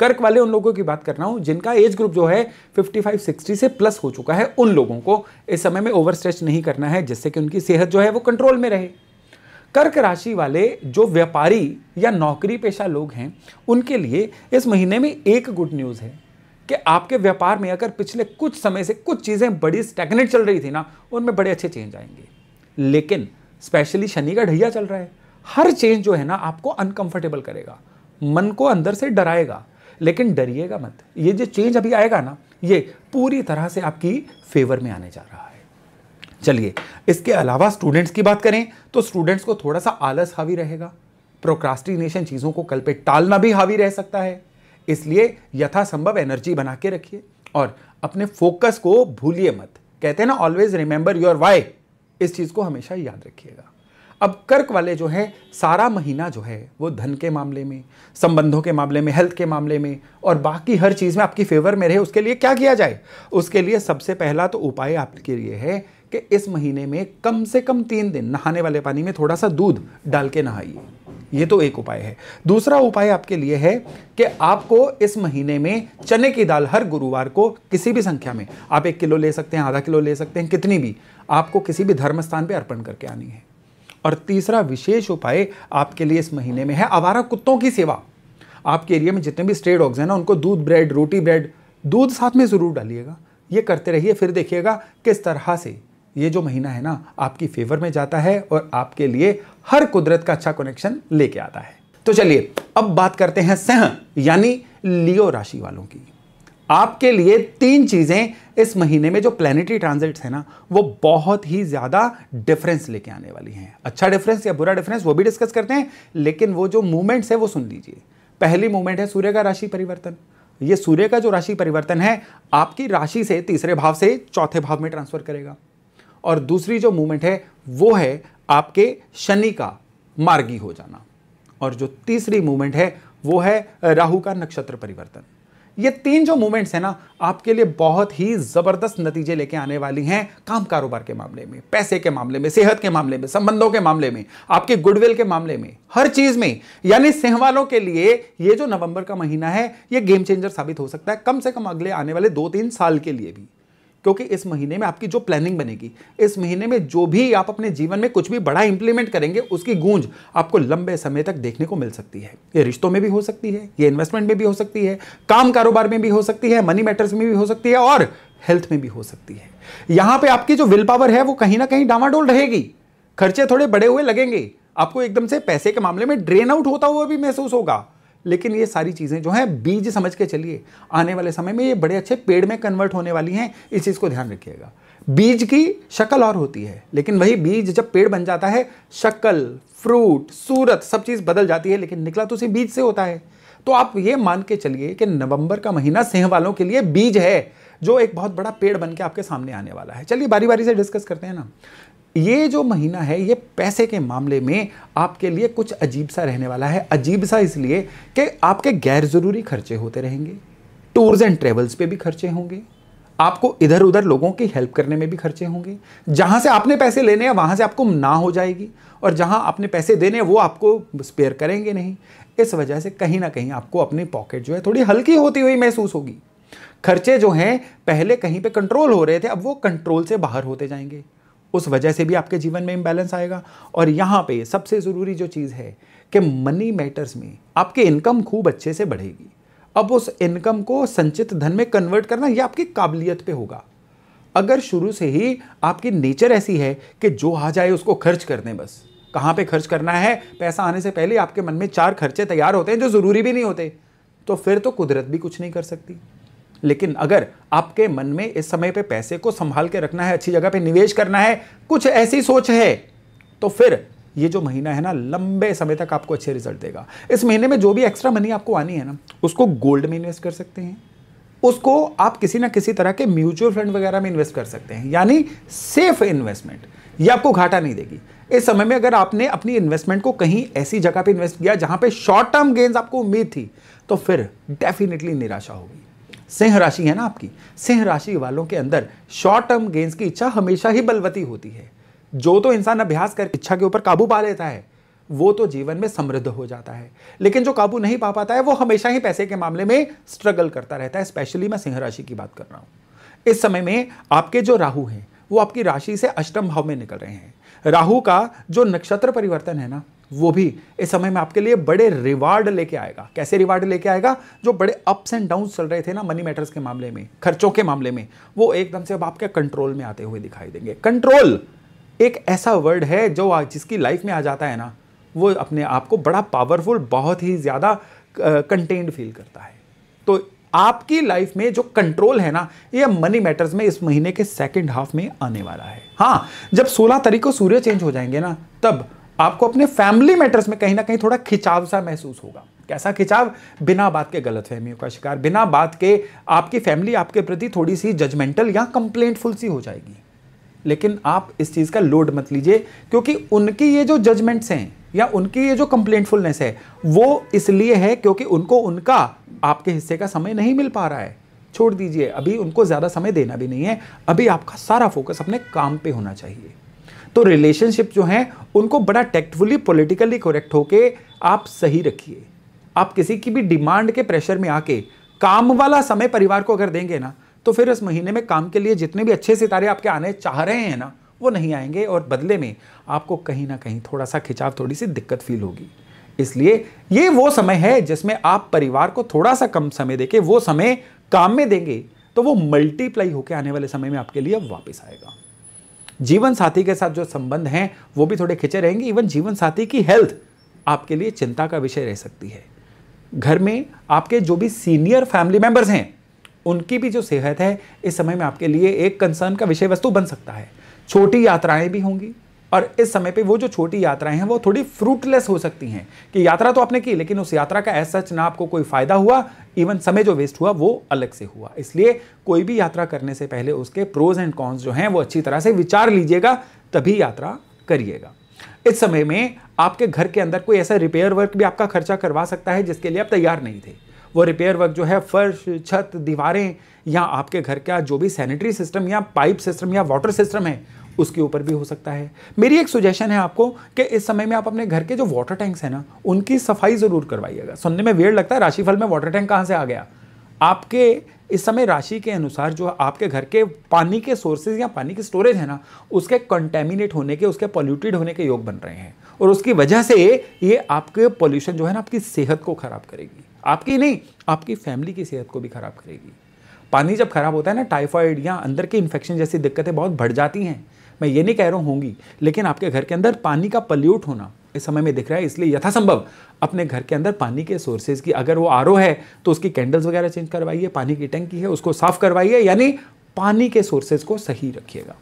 कर्क वाले उन लोगों की बात कर रहा हूं जिनका एज ग्रुप जो है 55-60 से प्लस हो चुका है। उन लोगों को इस समय में ओवर स्ट्रेच नहीं करना है, जिससे कि उनकी सेहत जो है वो कंट्रोल में रहे। कर्क राशि वाले जो व्यापारी या नौकरी पेशा लोग हैं, उनके लिए इस महीने में एक गुड न्यूज है कि आपके व्यापार में अगर पिछले कुछ समय से कुछ चीजें बड़ी स्टैग्नेट चल रही थी ना, उनमें बड़े अच्छे चेंज आएंगे। लेकिन स्पेशली शनि का ढैया चल रहा है, हर चेंज जो है ना आपको अनकंफर्टेबल करेगा, मन को अंदर से डराएगा, लेकिन डरिएगा मत। ये जो चेंज अभी आएगा ना, ये पूरी तरह से आपकी फेवर में आने जा रहा है। चलिए, इसके अलावा स्टूडेंट्स की बात करें तो स्टूडेंट्स को थोड़ा सा आलस हावी रहेगा, प्रोक्रास्टिनेशन, चीजों को कल पे टालना भी हावी रह सकता है। इसलिए यथासंभव एनर्जी बना के रखिए और अपने फोकस को भूलिए मत। कहते हैं ना, ऑलवेज रिमेंबर योर वाई, इस चीज को हमेशा याद रखिएगा। अब कर्क वाले जो है सारा महीना जो है वो धन के मामले में, संबंधों के मामले में, हेल्थ के मामले में और बाकी हर चीज में आपकी फेवर में रहे, उसके लिए क्या किया जाए? उसके लिए सबसे पहला तो उपाय आपके लिए है कि इस महीने में कम से कम 3 दिन नहाने वाले पानी में थोड़ा सा दूध डाल के नहाइए। ये तो एक उपाय है। दूसरा उपाय आपके लिए है कि आपको इस महीने में चने की दाल हर गुरुवार को किसी भी संख्या में, आप 1 किलो ले सकते हैं, आधा किलो ले सकते हैं, कितनी भी, आपको किसी भी धर्म स्थान पे अर्पण करके आनी है। और तीसरा विशेष उपाय आपके लिए इस महीने में है आवारा कुत्तों की सेवा। आपके एरिया में जितने भी स्ट्रे डॉग्स हैं ना, उनको दूध ब्रेड, रोटी ब्रेड, दूध साथ में जरूर डालिएगा। ये करते रहिए, फिर देखिएगा किस तरह से ये जो महीना है ना आपकी फेवर में जाता है और आपके लिए हर कुदरत का अच्छा कनेक्शन लेके आता है। तो चलिए अब बात करते हैं सिंह यानी लियो राशि वालों की। आपके लिए 3 चीजें इस महीने में जो प्लैनेटरी ट्रांजिट्स है ना, वो बहुत ही ज्यादा डिफरेंस लेके आने वाली हैं। अच्छा डिफरेंस या बुरा डिफरेंस वो भी डिस्कस करते हैं, लेकिन वो जो मूवमेंट्स है वो सुन लीजिए। पहली मूवमेंट है सूर्य का राशि परिवर्तन। ये सूर्य का जो राशि परिवर्तन है आपकी राशि से तीसरे भाव से चौथे भाव में ट्रांसफर करेगा। और दूसरी जो मूवमेंट है वो है आपके शनि का मार्गी हो जाना। और जो तीसरी मूवमेंट है वो है राहु का नक्षत्र परिवर्तन। ये 3 जो मूवमेंट्स हैं ना, आपके लिए बहुत ही जबरदस्त नतीजे लेके आने वाली हैं काम कारोबार के मामले में, पैसे के मामले में, सेहत के मामले में, संबंधों के मामले में, आपके गुडविल के मामले में, हर चीज में। यानी सिंह वालों के लिए ये जो नवंबर का महीना है ये गेम चेंजर साबित हो सकता है, कम से कम अगले आने वाले 2-3 साल के लिए भी। क्योंकि इस महीने में आपकी जो प्लानिंग बनेगी, इस महीने में जो भी आप अपने जीवन में कुछ भी बड़ा इंप्लीमेंट करेंगे, उसकी गूंज आपको लंबे समय तक देखने को मिल सकती है। ये रिश्तों में भी हो सकती है, ये इन्वेस्टमेंट में भी हो सकती है, काम कारोबार में भी हो सकती है, मनी मैटर्स में भी हो सकती है और हेल्थ में भी हो सकती है। यहां पे आपकी जो विल पावर है वो कहीं ना कहीं डामाडोल रहेगी, खर्चे थोड़े बड़े हुए लगेंगे, आपको एकदम से पैसे के मामले में ड्रेन आउट होता हुआ भी महसूस होगा। लेकिन ये सारी चीजें जो हैं बीज समझ के चलिए, आने वाले समय में ये बड़े अच्छे पेड़ में कन्वर्ट होने वाली हैं। इस चीज को ध्यान रखिएगा। बीज की शक्ल और होती है, लेकिन वही बीज जब पेड़ बन जाता है, शक्ल, फ्रूट, सूरत सब चीज बदल जाती है, लेकिन निकला तो उसी बीज से होता है। तो आप ये मान के चलिए कि नवंबर का महीना सिंह वालों के लिए बीज है जो एक बहुत बड़ा पेड़ बन के आपके सामने आने वाला है। चलिए बारी बारी से डिस्कस करते हैं ना। ये जो महीना है ये पैसे के मामले में आपके लिए कुछ अजीब सा रहने वाला है। अजीब सा इसलिए कि आपके गैर जरूरी खर्चे होते रहेंगे, टूर्स एंड ट्रेवल्स पे भी खर्चे होंगे, आपको इधर उधर लोगों की हेल्प करने में भी खर्चे होंगे। जहां से आपने पैसे लेने हैं वहां से आपको ना हो जाएगी, और जहां आपने पैसे देने हैं वो आपको स्पेयर करेंगे नहीं। इस वजह से कहीं ना कहीं आपको अपनी पॉकेट जो है थोड़ी हल्की होती हुई महसूस होगी। खर्चे जो हैं पहले कहीं पे कंट्रोल हो रहे थे, अब वो कंट्रोल से बाहर होते जाएंगे। उस वजह से भी आपके जीवन में इंबैलेंस आएगा। और यहां पे सबसे जरूरी जो चीज है कि मनी मैटर्स में आपकी इनकम खूब अच्छे से बढ़ेगी। अब उस इनकम को संचित धन में कन्वर्ट करना यह आपकी काबिलियत पे होगा। अगर शुरू से ही आपकी नेचर ऐसी है कि जो आ जाए उसको खर्च कर दें, बस कहां पे खर्च करना है, पैसा आने से पहले आपके मन में 4 खर्चे तैयार होते हैं जो जरूरी भी नहीं होते, तो फिर तो कुदरत भी कुछ नहीं कर सकती। लेकिन अगर आपके मन में इस समय पे पैसे को संभाल के रखना है, अच्छी जगह पे निवेश करना है, कुछ ऐसी सोच है, तो फिर ये जो महीना है ना लंबे समय तक आपको अच्छे रिजल्ट देगा। इस महीने में जो भी एक्स्ट्रा मनी आपको आनी है ना, उसको गोल्ड में इन्वेस्ट कर सकते हैं, उसको आप किसी ना किसी तरह के म्यूचुअल फंड वगैरह में इन्वेस्ट कर सकते हैं, यानी सेफ इन्वेस्टमेंट। ये आपको घाटा नहीं देगी। इस समय में अगर आपने अपनी इन्वेस्टमेंट को कहीं ऐसी जगह पे इन्वेस्ट किया जहां पे शॉर्ट टर्म गेन्स आपको उम्मीद थी, तो फिर डेफिनेटली निराशा होगी। सिंह राशि है ना आपकी, सिंह राशि वालों के अंदर शॉर्ट टर्म गेन्स की इच्छा हमेशा ही बलवती होती है। जो तो इंसान अभ्यास कर इच्छा के ऊपर काबू पा लेता है वो तो जीवन में समृद्ध हो जाता है, लेकिन जो काबू नहीं पा पाता है वो हमेशा ही पैसे के मामले में स्ट्रगल करता रहता है। स्पेशली मैं सिंह राशि की बात कर रहा हूं। इस समय में आपके जो राहु हैं वो आपकी राशि से अष्टम भाव में निकल रहे हैं। राहु का जो नक्षत्र परिवर्तन है ना, वो भी इस समय में आपके लिए बड़े रिवार्ड लेके आएगा। कैसे रिवार्ड लेके आएगा? जो बड़े अप्स एंड डाउन्स चल रहे थे ना मनी मैटर्स के मामले में, खर्चों के मामले में, वो एकदम से अब आपके कंट्रोल में आते हुए दिखाई देंगे। कंट्रोल एक ऐसा वर्ड है जो जिसकी लाइफ में आ जाता है ना, वो अपने आप को बड़ा पावरफुल, बहुत ही ज्यादा कंटेन्ड फील करता है। तो आपकी लाइफ में जो कंट्रोल है ना, ये मनी मैटर्स में इस महीने के सेकंड हाफ में आने वाला है। हाँ, जब 16 तारीख को सूर्य चेंज हो जाएंगे ना, तब आपको अपने फैमिली मैटर्स में कहीं ना कहीं थोड़ा खिंचाव सा महसूस होगा। कैसा खिंचाव? बिना बात के गलतफहमियों का शिकार, बिना बात के आपकी फैमिली आपके प्रति थोड़ी सी जजमेंटल या कंप्लेंटफुल सी हो जाएगी। लेकिन आप इस चीज का लोड मत लीजिए, क्योंकि उनकी ये जो जजमेंट्स हैं या उनकी ये जो कंप्लेंटफुलनेस है वो इसलिए है क्योंकि उनको उनका आपके हिस्से का समय नहीं मिल पा रहा है। छोड़ दीजिए, अभी उनको ज्यादा समय देना भी नहीं है। अभी आपका सारा फोकस अपने काम पे होना चाहिए। तो रिलेशनशिप जो हैं उनको बड़ा टेक्टफुली, पॉलिटिकली करेक्ट होके आप सही रखिए। आप किसी की भी डिमांड के प्रेशर में आके काम वाला समय परिवार को अगर देंगे ना, तो फिर इस महीने में काम के लिए जितने भी अच्छे सितारे आपके आने चाह रहे हैं ना, वो नहीं आएंगे, और बदले में आपको कहीं ना कहीं थोड़ा सा खिंचाव, थोड़ी सी दिक्कत फील होगी। इसलिए ये वो समय है जिसमें आप परिवार को थोड़ा सा कम समय देके वो समय काम में देंगे, तो वो मल्टीप्लाई होकर आने वाले समय में आपके लिए वापस आएगा। जीवन साथी के साथ जो संबंध हैं वो भी थोड़े खिंचे रहेंगे। इवन जीवन साथी की हेल्थ आपके लिए चिंता का विषय रह सकती है। घर में आपके जो भी सीनियर फैमिली मेंबर्स हैं उनकी भी जो सेहत है इस समय में आपके लिए एक कंसर्न का विषय वस्तु बन सकता है। छोटी यात्राएं भी होंगी और इस समय पे वो जो छोटी यात्राएं हैं वो थोड़ी फ्रूटलेस हो सकती हैं कि यात्रा तो आपने की लेकिन उस यात्रा का एज सच ना आपको कोई फायदा हुआ, इवन समय जो वेस्ट हुआ वो अलग से हुआ। इसलिए कोई भी यात्रा करने से पहले उसके प्रोज एंड कॉन्स जो हैं वो अच्छी तरह से विचार लीजिएगा, तभी यात्रा करिएगा। इस समय में आपके घर के अंदर कोई ऐसा रिपेयर वर्क भी आपका खर्चा करवा सकता है जिसके लिए आप तैयार नहीं थे। वो रिपेयर वर्क जो है फर्श, छत, दीवारें या आपके घर का जो भी सैनिटरी सिस्टम या पाइप सिस्टम या वाटर सिस्टम है उसके ऊपर भी हो सकता है। मेरी एक सुजेशन है आपको कि इस समय में आप अपने घर के जो वाटर टैंक्स हैं ना उनकी सफाई जरूर करवाइएगा। सुनने में वेird लगता है, राशिफल में वाटर टैंक कहाँ से आ गया? आपके इस समय राशि के अनुसार जो आपके घर के पानी के सोर्सेज या पानी की स्टोरेज है ना उसके कंटेमिनेट होने के, उसके पॉल्यूटेड होने के योग बन रहे हैं और उसकी वजह से ये आपके पॉल्यूशन जो है ना आपकी सेहत को खराब करेगी। आपकी नहीं, आपकी फैमिली की सेहत को भी खराब करेगी। पानी जब खराब होता है ना, टाइफाइड या अंदर के इन्फेक्शन जैसी दिक्कतें बहुत बढ़ जाती हैं। मैं ये नहीं कह रहा हूँ होंगी, लेकिन आपके घर के अंदर पानी का पल्यूट होना इस समय में दिख रहा है। इसलिए यथासंभव अपने घर के अंदर पानी के सोर्सेज की, अगर वो आरओ है तो उसकी कैंडल्स वगैरह चेंज करवाइए, पानी की टंकी है उसको साफ करवाइए, यानी पानी के सोर्सेज को सही रखिएगा।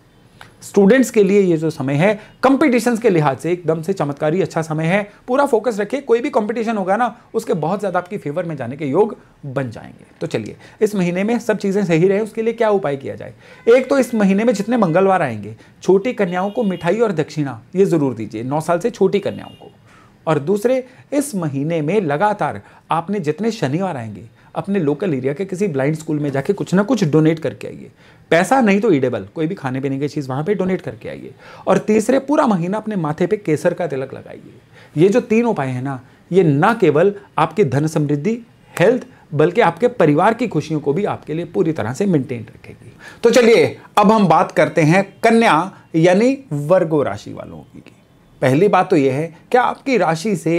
स्टूडेंट्स के लिए ये जो समय है कंपटीशंस के लिहाज से एकदम से चमत्कारी अच्छा समय है। पूरा फोकस रखिए, कोई भी कंपटीशन होगा ना उसके बहुत ज़्यादा आपकी फेवर में जाने के योग बन जाएंगे। तो चलिए इस महीने में सब चीज़ें सही रहे उसके लिए क्या उपाय किया जाए। एक तो इस महीने में जितने मंगलवार आएंगे छोटी कन्याओं को मिठाई और दक्षिणा ये ज़रूर दीजिए, 9 साल से छोटी कन्याओं को। और दूसरे, इस महीने में लगातार आपने जितने शनिवार आएंगे अपने लोकल एरिया के किसी ब्लाइंड स्कूल में जाके कुछ ना कुछ डोनेट करके आइए। पैसा नहीं तो ईडेबल कोई भी खाने पीने की चीज़ वहाँ पे डोनेट करके आइए। और तीसरे, पूरा महीना अपने माथे पे केसर का तिलक लगाइए। ये जो 3 उपाय हैं ना ये ना केवल आपकी धन समृद्धि, हेल्थ, बल्कि आपके परिवार की खुशियों को भी आपके लिए पूरी तरह से मेंटेन रखेगी। तो चलिए अब हम बात करते हैं कन्या यानी वर्गो राशि वालों की। पहली बात तो यह है कि आपकी राशि से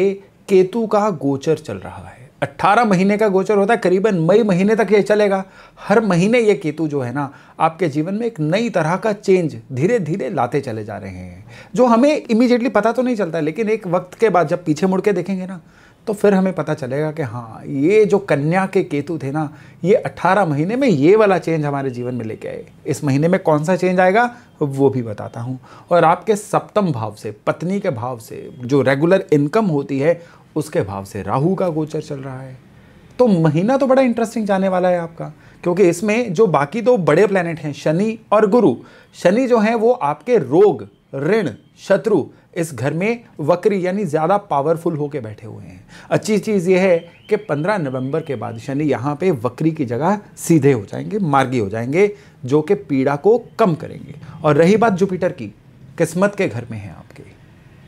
केतु का गोचर चल रहा है। 18 महीने का गोचर होता है, करीबन मई महीने तक ये चलेगा। हर महीने ये केतु जो है ना आपके जीवन में एक नई तरह का चेंज धीरे धीरे लाते चले जा रहे हैं, जो हमें इमीडिएटली पता तो नहीं चलता, लेकिन एक वक्त के बाद जब पीछे मुड़ के देखेंगे ना तो फिर हमें पता चलेगा कि हाँ ये जो कन्या के केतु थे ना ये 18 महीने में ये वाला चेंज हमारे जीवन में लेके आए। इस महीने में कौन सा चेंज आएगा वो भी बताता हूँ। और आपके सप्तम भाव से, पत्नी के भाव से, जो रेगुलर इनकम होती है उसके भाव से राहु का गोचर चल रहा है। तो महीना तो बड़ा इंटरेस्टिंग जाने वाला है आपका, क्योंकि इसमें जो बाकी 2 बड़े प्लैनेट हैं शनि और गुरु, शनि जो हैं वो आपके रोग, ऋण, शत्रु इस घर में वक्री यानी ज़्यादा पावरफुल होके बैठे हुए हैं। अच्छी चीज़ ये है कि 15 नवंबर के बाद शनि यहाँ पे वक्री की जगह सीधे हो जाएंगे, मार्गी हो जाएंगे, जो कि पीड़ा को कम करेंगे। और रही बात जुपिटर की, किस्मत के घर में है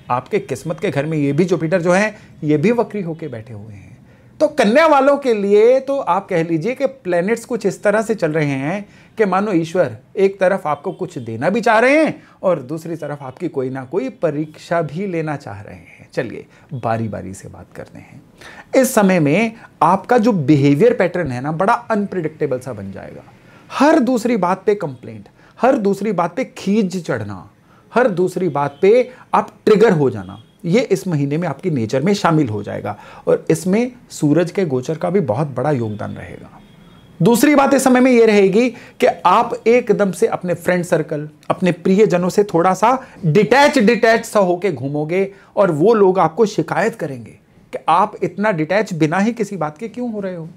आपके किस्मत के घर में ये भी जुपिटर जो है ये भी वक्री होके बैठे हुए हैं। तो कन्या वालों के लिए तो आप कह लीजिए कि प्लैनेट्स कुछ इस तरह से चल रहे हैं कि मानो ईश्वर एक तरफ आपको कुछ देना भी चाह रहे हैं और दूसरी तरफ आपकी कोई ना कोई परीक्षा भी लेना चाह रहे हैं। चलिए बारी बारी से बात करते हैं। इस समय में आपका जो बिहेवियर पैटर्न है ना बड़ा अनप्रिडिक्टेबल सा बन जाएगा। हर दूसरी बात पे कंप्लेंट, हर दूसरी बात पे खींच चढ़ना, हर दूसरी बात पे आप ट्रिगर हो जाना, ये इस महीने में आपकी नेचर में शामिल हो जाएगा। और इसमें सूरज के गोचर का भी बहुत बड़ा योगदान रहेगा। दूसरी बात इस समय में यह रहेगी कि आप एकदम से अपने फ्रेंड सर्कल, अपने प्रियजनों से थोड़ा सा डिटैच सा होके घूमोगे और वो लोग आपको शिकायत करेंगे कि आप इतना डिटैच बिना ही किसी बात के क्यों हो रहे हो।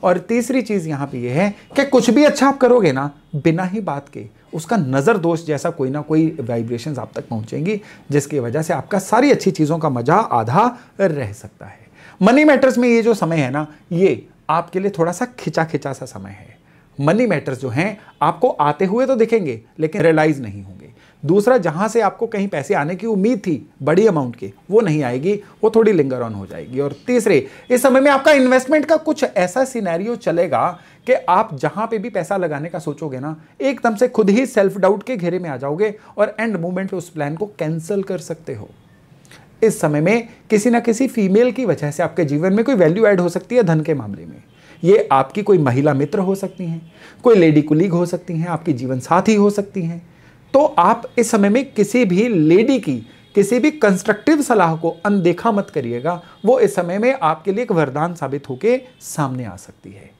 और तीसरी चीज यहां पे ये है कि कुछ भी अच्छा आप करोगे ना बिना ही बात के, उसका नजर दोष जैसा कोई ना कोई वाइब्रेशंस आप तक पहुंचेंगी, जिसकी वजह से आपका सारी अच्छी चीजों का मजा आधा रह सकता है। मनी मैटर्स में ये जो समय है ना ये आपके लिए थोड़ा सा खिंचा खिंचा सा समय है। मनी मैटर्स जो हैं आपको आते हुए तो दिखेंगे लेकिन रियलाइज नहीं होंगे। दूसरा, जहां से आपको कहीं पैसे आने की उम्मीद थी बड़ी अमाउंट की, वो नहीं आएगी, वो थोड़ी लिंगर ऑन हो जाएगी। और तीसरे, इस समय में आपका इन्वेस्टमेंट का कुछ ऐसा सिनेरियो चलेगा कि आप जहां पे भी पैसा लगाने का सोचोगे ना एकदम से खुद ही सेल्फ डाउट के घेरे में आ जाओगे और एंड मोमेंट उस प्लान को कैंसिल कर सकते हो। इस समय में किसी ना किसी फीमेल की वजह से आपके जीवन में कोई वैल्यू ऐड हो सकती है धन के मामले में। ये आपकी कोई महिला मित्र हो सकती हैं, कोई लेडी कुलीग हो सकती हैं, आपकी जीवन साथी हो सकती हैं। तो आप इस समय में किसी भी लेडी की किसी भी कंस्ट्रक्टिव सलाह को अनदेखा मत करिएगा, वो इस समय में आपके लिए एक वरदान साबित होकर सामने आ सकती है।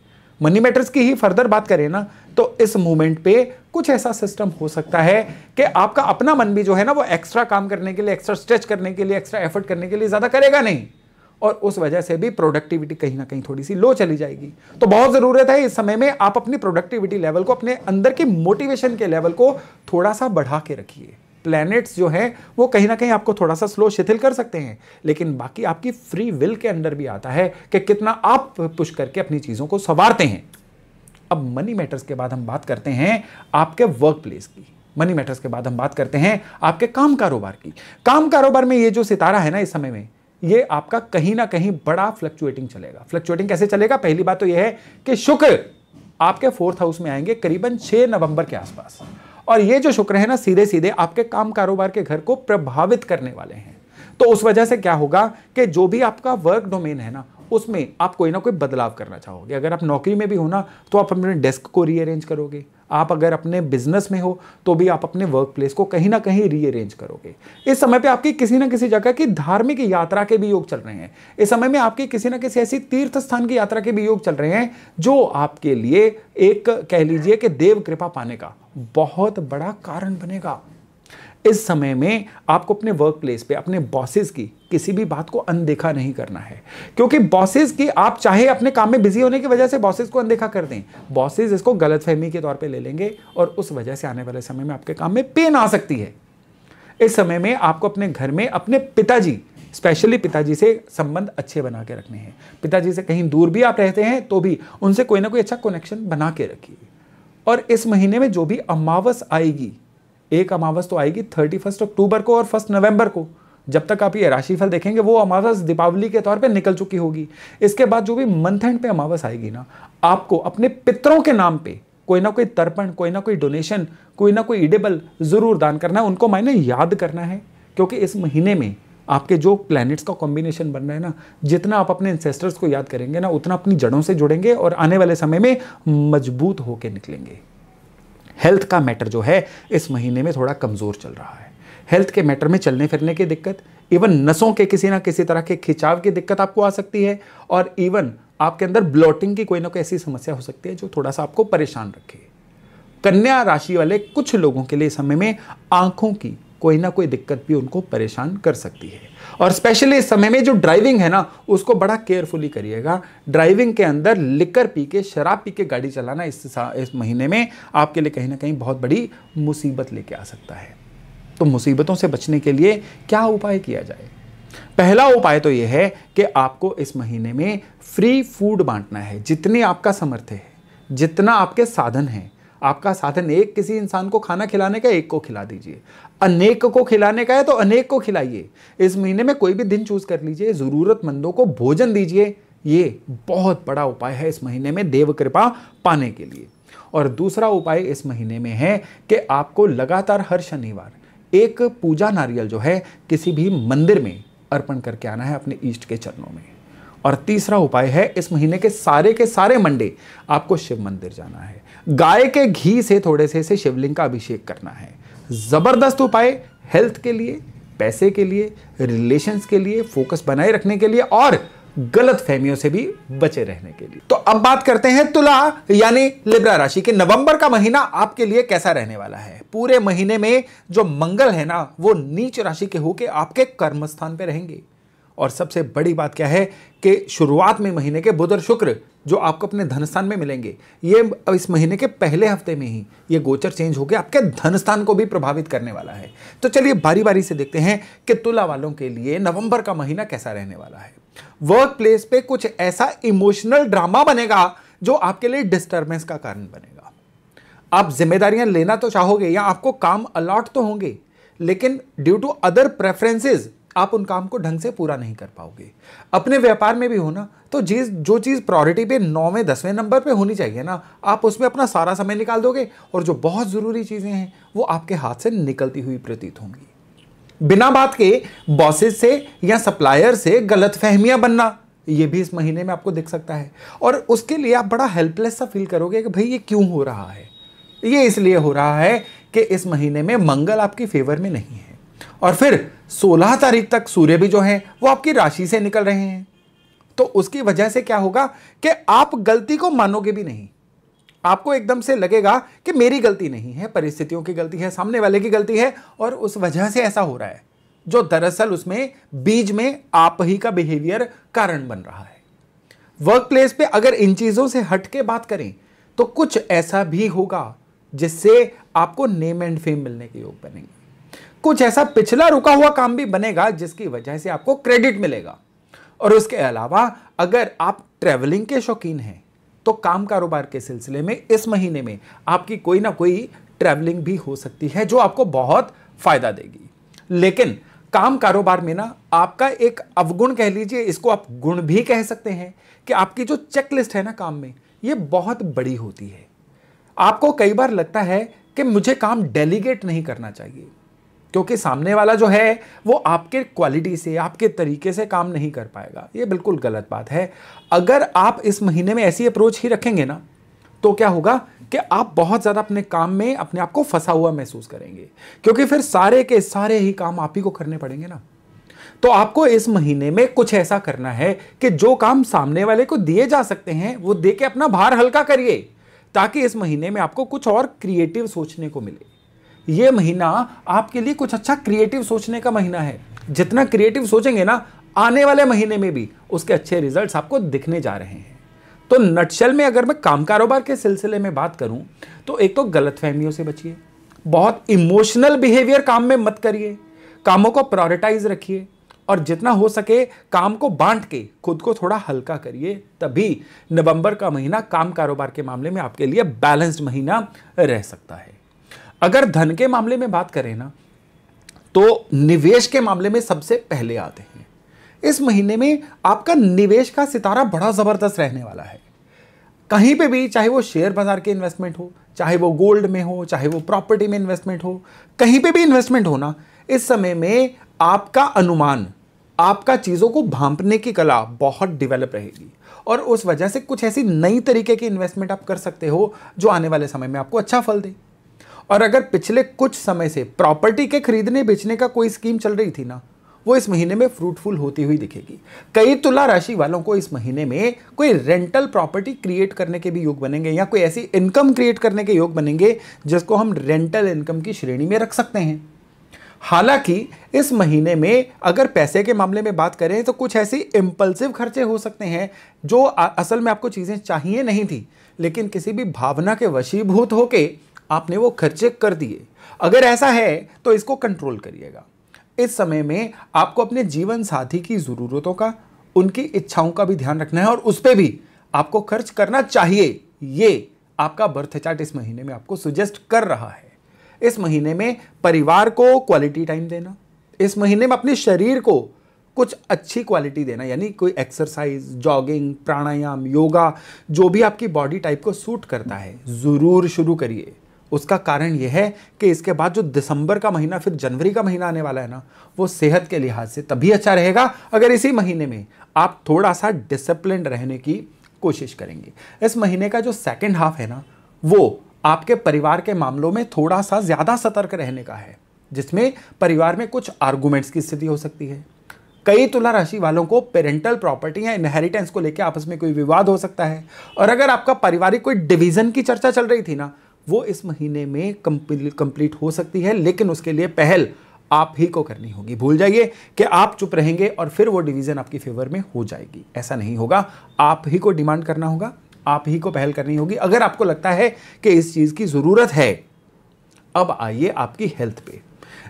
मनी मैटर्स की ही फर्दर बात करें ना, तो इस मोमेंट पे कुछ ऐसा सिस्टम हो सकता है कि आपका अपना मन भी जो है ना वो एक्स्ट्रा काम करने के लिए, एक्स्ट्रा स्ट्रेच करने के लिए, एक्स्ट्रा एफर्ट करने के लिए ज्यादा करेगा नहीं, और उस वजह से भी प्रोडक्टिविटी कहीं ना कहीं थोड़ी सी लो चली जाएगी। तो बहुत जरूरत है इस समय में आप अपनी प्रोडक्टिविटी लेवल को, अपने अंदर की मोटिवेशन के लेवल को थोड़ा सा बढ़ा के रखिए। प्लैनेट्स जो है वो कहीं ना कहीं आपको थोड़ा सा स्लो शिथिल कर सकते हैं, लेकिन बाकी आपकी फ्री विल के अंदर भी आता है कि कितना आप पुश करके अपनी चीजों को संवारते हैं। अब मनी मैटर्स के बाद हम बात करते हैं आपके वर्क प्लेस की। मनी मैटर्स के बाद हम बात करते हैं आपके काम कारोबार की। काम कारोबार में ये जो सितारा है ना इस समय में, ये आपका कहीं ना कहीं बड़ा फ्लक्चुएटिंग चलेगा। फ्लक्चुएटिंग कैसे चलेगा? पहली बात तो यह है कि शुक्र आपके 4th हाउस में आएंगे करीबन 6 नवंबर के आसपास, और ये जो शुक्र है ना सीधे सीधे आपके काम कारोबार के घर को प्रभावित करने वाले हैं। तो उस वजह से क्या होगा कि जो भी आपका वर्क डोमेन है ना उसमें आप कोई ना कोई बदलाव करना चाहोगे। अगर आप नौकरी में भी हो ना तो आप अपने डेस्क को रीअरेंज करोगे। आप अगर अपने बिजनेस में हो तो भी आप अपने वर्क प्लेस को कहीं ना कहीं रीअरेंज करोगे। इस समय पे आपकी किसी ना किसी जगह की धार्मिक यात्रा के भी योग चल रहे हैं। इस समय में आपकी किसी ना किसी ऐसी तीर्थ स्थान की यात्रा के भी योग चल रहे हैं जो आपके लिए एक कह लीजिए कि देव कृपा पाने का बहुत बड़ा कारण बनेगा। इस समय में आपको अपने वर्क प्लेस पे अपने बॉसेस की किसी भी बात को अनदेखा नहीं करना है, क्योंकि बॉसेस की आप चाहे अपने काम में बिजी होने की वजह से बॉसेस को अनदेखा कर दें, बॉसेस इसको गलतफहमी के तौर पे ले लेंगे और उस वजह से आने वाले समय में आपके काम में पेन आ सकती है। इस समय में आपको अपने घर में अपने पिताजी, स्पेशली पिताजी से संबंध अच्छे बना के रखने हैं। पिताजी से कहीं दूर भी आप रहते हैं तो भी उनसे कोई ना कोई अच्छा कनेक्शन बना के रखिए। और इस महीने में जो भी अमावस आएगी, एक अमावस तो आएगी 31 अक्टूबर को और 1 नवंबर को, जब तक आप ये राशिफल देखेंगे वो अमावस दीपावली के तौर पे निकल चुकी होगी। इसके बाद जो भी मंथ एंड पे अमावस आएगी ना, आपको अपने पितरों के नाम पे कोई ना कोई तर्पण, कोई ना कोई डोनेशन, कोई ना कोई इडेबल जरूर दान करना है। उनको मायने याद करना है, क्योंकि इस महीने में आपके जो प्लैनेट्स का कॉम्बिनेशन बन रहा है ना, जितना आप अपने एंसेस्टर्स को याद करेंगे ना उतना अपनी जड़ों से जुड़ेंगे और आने वाले समय में मजबूत होकर निकलेंगे। हेल्थ का मैटर जो है इस महीने में थोड़ा कमजोर चल रहा है। हेल्थ के मैटर में चलने फिरने की दिक्कत, इवन नसों के किसी ना किसी तरह के खिंचाव की दिक्कत आपको आ सकती है, और इवन आपके अंदर ब्लोटिंग की कोई ना कोई ऐसी समस्या हो सकती है जो थोड़ा सा आपको परेशान रखे। कन्या राशि वाले कुछ लोगों के लिए इस समय में आंखों की कोई ना कोई दिक्कत भी उनको परेशान कर सकती है। और स्पेशली इस समय में जो ड्राइविंग है ना उसको बड़ा केयरफुली करिएगा। ड्राइविंग के अंदर लिकर पी के, शराब पी के गाड़ी चलाना इस महीने में आपके लिए कहीं ना कहीं बहुत बड़ी मुसीबत लेके आ सकता है। तो मुसीबतों से बचने के लिए क्या उपाय किया जाए? पहला उपाय तो यह है कि आपको इस महीने में फ्री फूड बांटना है। जितनी आपका सामर्थ्य है, जितना आपके साधन है, आपका साधन एक किसी इंसान को खाना खिलाने का, एक को खिला दीजिए। अनेक को खिलाने का है तो अनेक को खिलाइए। इस महीने में कोई भी दिन चूज कर लीजिए, जरूरतमंदों को भोजन दीजिए। ये बहुत बड़ा उपाय है इस महीने में देव कृपा पाने के लिए। और दूसरा उपाय इस महीने में है कि आपको लगातार हर शनिवार एक पूजा नारियल जो है किसी भी मंदिर में अर्पण करके आना है अपने इष्ट के चरणों में। और तीसरा उपाय है इस महीने के सारे मंडे आपको शिव मंदिर जाना है। गाय के घी से थोड़े से शिवलिंग का अभिषेक करना है। जबरदस्त उपाय हेल्थ के लिए, पैसे के लिए, रिलेशंस के लिए, फोकस बनाए रखने के लिए और गलत फहमियों से भी बचे रहने के लिए। तो अब बात करते हैं तुला यानी लिब्रा राशि के नवंबर का महीना आपके लिए कैसा रहने वाला है। पूरे महीने में जो मंगल है ना वो नीच राशि के होके आपके कर्म स्थान पे रहेंगे। और सबसे बड़ी बात क्या है कि शुरुआत में महीने के बुध और शुक्र जो आपको अपने धन स्थान में मिलेंगे, ये इस महीने के पहले हफ्ते में ही ये गोचर चेंज होकर आपके धन स्थान को भी प्रभावित करने वाला है। तो चलिए बारी बारी से देखते हैं कि तुला वालों के लिए नवंबर का महीना कैसा रहने वाला है। वर्क प्लेस पे कुछ ऐसा इमोशनल ड्रामा बनेगा जो आपके लिए डिस्टर्बेंस का कारण बनेगा। आप जिम्मेदारियां लेना तो चाहोगे या आपको काम अलॉट तो होंगे, लेकिन ड्यू टू अदर प्रेफरेंसेस आप उन काम को ढंग से पूरा नहीं कर पाओगे। अपने व्यापार में भी हो ना तो जो चीज प्रायोरिटी पे 9वें 10वें नंबर पे होनी चाहिए ना, आप उसमें अपना सारा समय निकाल दोगे और जो बहुत जरूरी चीजें हैं वो आपके हाथ से निकलती हुई प्रतीत होंगी। बिना बात के बॉसेस से या सप्लायर से गलतफहमियां बनना ये भी इस महीने में आपको दिख सकता है, और उसके लिए आप बड़ा हेल्पलेस सा फील करोगे कि भाई ये क्यों हो रहा है। ये इसलिए हो रहा है कि इस महीने में मंगल आपकी फेवर में नहीं है, और फिर 16 तारीख तक सूर्य भी जो है वो आपकी राशि से निकल रहे हैं। तो उसकी वजह से क्या होगा कि आप गलती को मानोगे भी नहीं। आपको एकदम से लगेगा कि मेरी गलती नहीं है, परिस्थितियों की गलती है, सामने वाले की गलती है और उस वजह से ऐसा हो रहा है, जो दरअसल उसमें बीज में आप ही का बिहेवियर कारण बन रहा है। वर्क प्लेस पे अगर इन चीजों से हट के बात करें तो कुछ ऐसा भी होगा जिससे आपको नेम एंड फेम मिलने के योग बनेंगे। कुछ ऐसा पिछला रुका हुआ काम भी बनेगा जिसकी वजह से आपको क्रेडिट मिलेगा। और उसके अलावा अगर आप ट्रैवलिंग के शौकीन हैं तो काम कारोबार के सिलसिले में इस महीने में आपकी कोई ना कोई ट्रैवलिंग भी हो सकती है जो आपको बहुत फायदा देगी। लेकिन काम कारोबार में ना आपका एक अवगुण कह लीजिए, इसको आप गुण भी कह सकते हैं, कि आपकी जो चेकलिस्ट है ना काम में, ये बहुत बड़ी होती है। आपको कई बार लगता है कि मुझे काम डेलीगेट नहीं करना चाहिए क्योंकि सामने वाला जो है वो आपके क्वालिटी से, आपके तरीके से काम नहीं कर पाएगा। ये बिल्कुल गलत बात है। अगर आप इस महीने में ऐसी अप्रोच ही रखेंगे ना तो क्या होगा कि आप बहुत ज़्यादा अपने काम में अपने आप को फंसा हुआ महसूस करेंगे, क्योंकि फिर सारे के सारे ही काम आप ही को करने पड़ेंगे ना। तो आपको इस महीने में कुछ ऐसा करना है कि जो काम सामने वाले को दिए जा सकते हैं वो दे के अपना भार हल्का करिए, ताकि इस महीने में आपको कुछ और क्रिएटिव सोचने को मिले। ये महीना आपके लिए कुछ अच्छा क्रिएटिव सोचने का महीना है। जितना क्रिएटिव सोचेंगे ना, आने वाले महीने में भी उसके अच्छे रिजल्ट्स आपको दिखने जा रहे हैं। तो नटशेल में अगर मैं काम कारोबार के सिलसिले में बात करूं तो एक तो गलतफहमियों से बचिए, बहुत इमोशनल बिहेवियर काम में मत करिए, कामों को प्रायोरिटाइज रखिए और जितना हो सके काम को बांट के खुद को थोड़ा हल्का करिए। तभी नवंबर का महीना काम कारोबार के मामले में आपके लिए बैलेंस्ड महीना रह सकता है। अगर धन के मामले में बात करें ना तो निवेश के मामले में सबसे पहले आते हैं। इस महीने में आपका निवेश का सितारा बड़ा जबरदस्त रहने वाला है। कहीं पे भी, चाहे वो शेयर बाजार के इन्वेस्टमेंट हो, चाहे वो गोल्ड में हो, चाहे वो प्रॉपर्टी में इन्वेस्टमेंट हो, कहीं पे भी इन्वेस्टमेंट हो ना, इस समय में आपका अनुमान, आपका चीजों को भांपने की कला बहुत डेवलप रहेगी और उस वजह से कुछ ऐसी नई तरीके की इन्वेस्टमेंट आप कर सकते हो जो आने वाले समय में आपको अच्छा फल दे। और अगर पिछले कुछ समय से प्रॉपर्टी के खरीदने बेचने का कोई स्कीम चल रही थी ना, वो इस महीने में फ्रूटफुल होती हुई दिखेगी। कई तुला राशि वालों को इस महीने में कोई रेंटल प्रॉपर्टी क्रिएट करने के भी योग बनेंगे या कोई ऐसी इनकम क्रिएट करने के योग बनेंगे जिसको हम रेंटल इनकम की श्रेणी में रख सकते हैं। हालांकि इस महीने में अगर पैसे के मामले में बात करें तो कुछ ऐसी इंपल्सिव खर्चे हो सकते हैं जो असल में आपको चीजें चाहिए नहीं थी, लेकिन किसी भी भावना के वशीभूत होके आपने वो खर्चे कर दिए। अगर ऐसा है तो इसको कंट्रोल करिएगा। इस समय में आपको अपने जीवन साथी की जरूरतों का, उनकी इच्छाओं का भी ध्यान रखना है और उस पर भी आपको खर्च करना चाहिए। ये आपका बर्थ चार्ट इस महीने में आपको सुजेस्ट कर रहा है। इस महीने में परिवार को क्वालिटी टाइम देना, इस महीने में अपने शरीर को कुछ अच्छी क्वालिटी देना, यानी कोई एक्सरसाइज, जॉगिंग, प्राणायाम, योगा, जो भी आपकी बॉडी टाइप को सूट करता है, जरूर शुरू करिए। उसका कारण यह है कि इसके बाद जो दिसंबर का महीना फिर जनवरी का महीना आने वाला है ना, वो सेहत के लिहाज से तभी अच्छा रहेगा अगर इसी महीने में आप थोड़ा सा डिसिप्लिन रहने की कोशिश करेंगे। इस महीने का जो सेकंड हाफ है ना, वो आपके परिवार के मामलों में थोड़ा सा ज्यादा सतर्क रहने का है, जिसमें परिवार में कुछ आर्गुमेंट्स की स्थिति हो सकती है। कई तुला राशि वालों को पेरेंटल प्रॉपर्टी या इनहेरिटेंस को लेकर आपस में कोई विवाद हो सकता है। और अगर आपका पारिवारिक कोई डिवीजन की चर्चा चल रही थी ना, वो इस महीने में कंप्लीट हो सकती है, लेकिन उसके लिए पहल आप ही को करनी होगी। भूल जाइए कि आप चुप रहेंगे और फिर वो डिवीजन आपकी फेवर में हो जाएगी। ऐसा नहीं होगा, आप ही को डिमांड करना होगा, आप ही को पहल करनी होगी अगर आपको लगता है कि इस चीज की जरूरत है। अब आइए आपकी हेल्थ पे।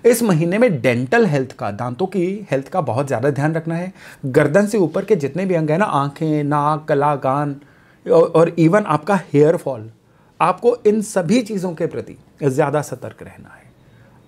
इस महीने में डेंटल हेल्थ का, दांतों की हेल्थ का बहुत ज्यादा ध्यान रखना है। गर्दन से ऊपर के जितने भी अंग है ना, आंखें, नाक, गला, कान और इवन आपका हेयर फॉल, आपको इन सभी चीजों के प्रति ज्यादा सतर्क रहना है।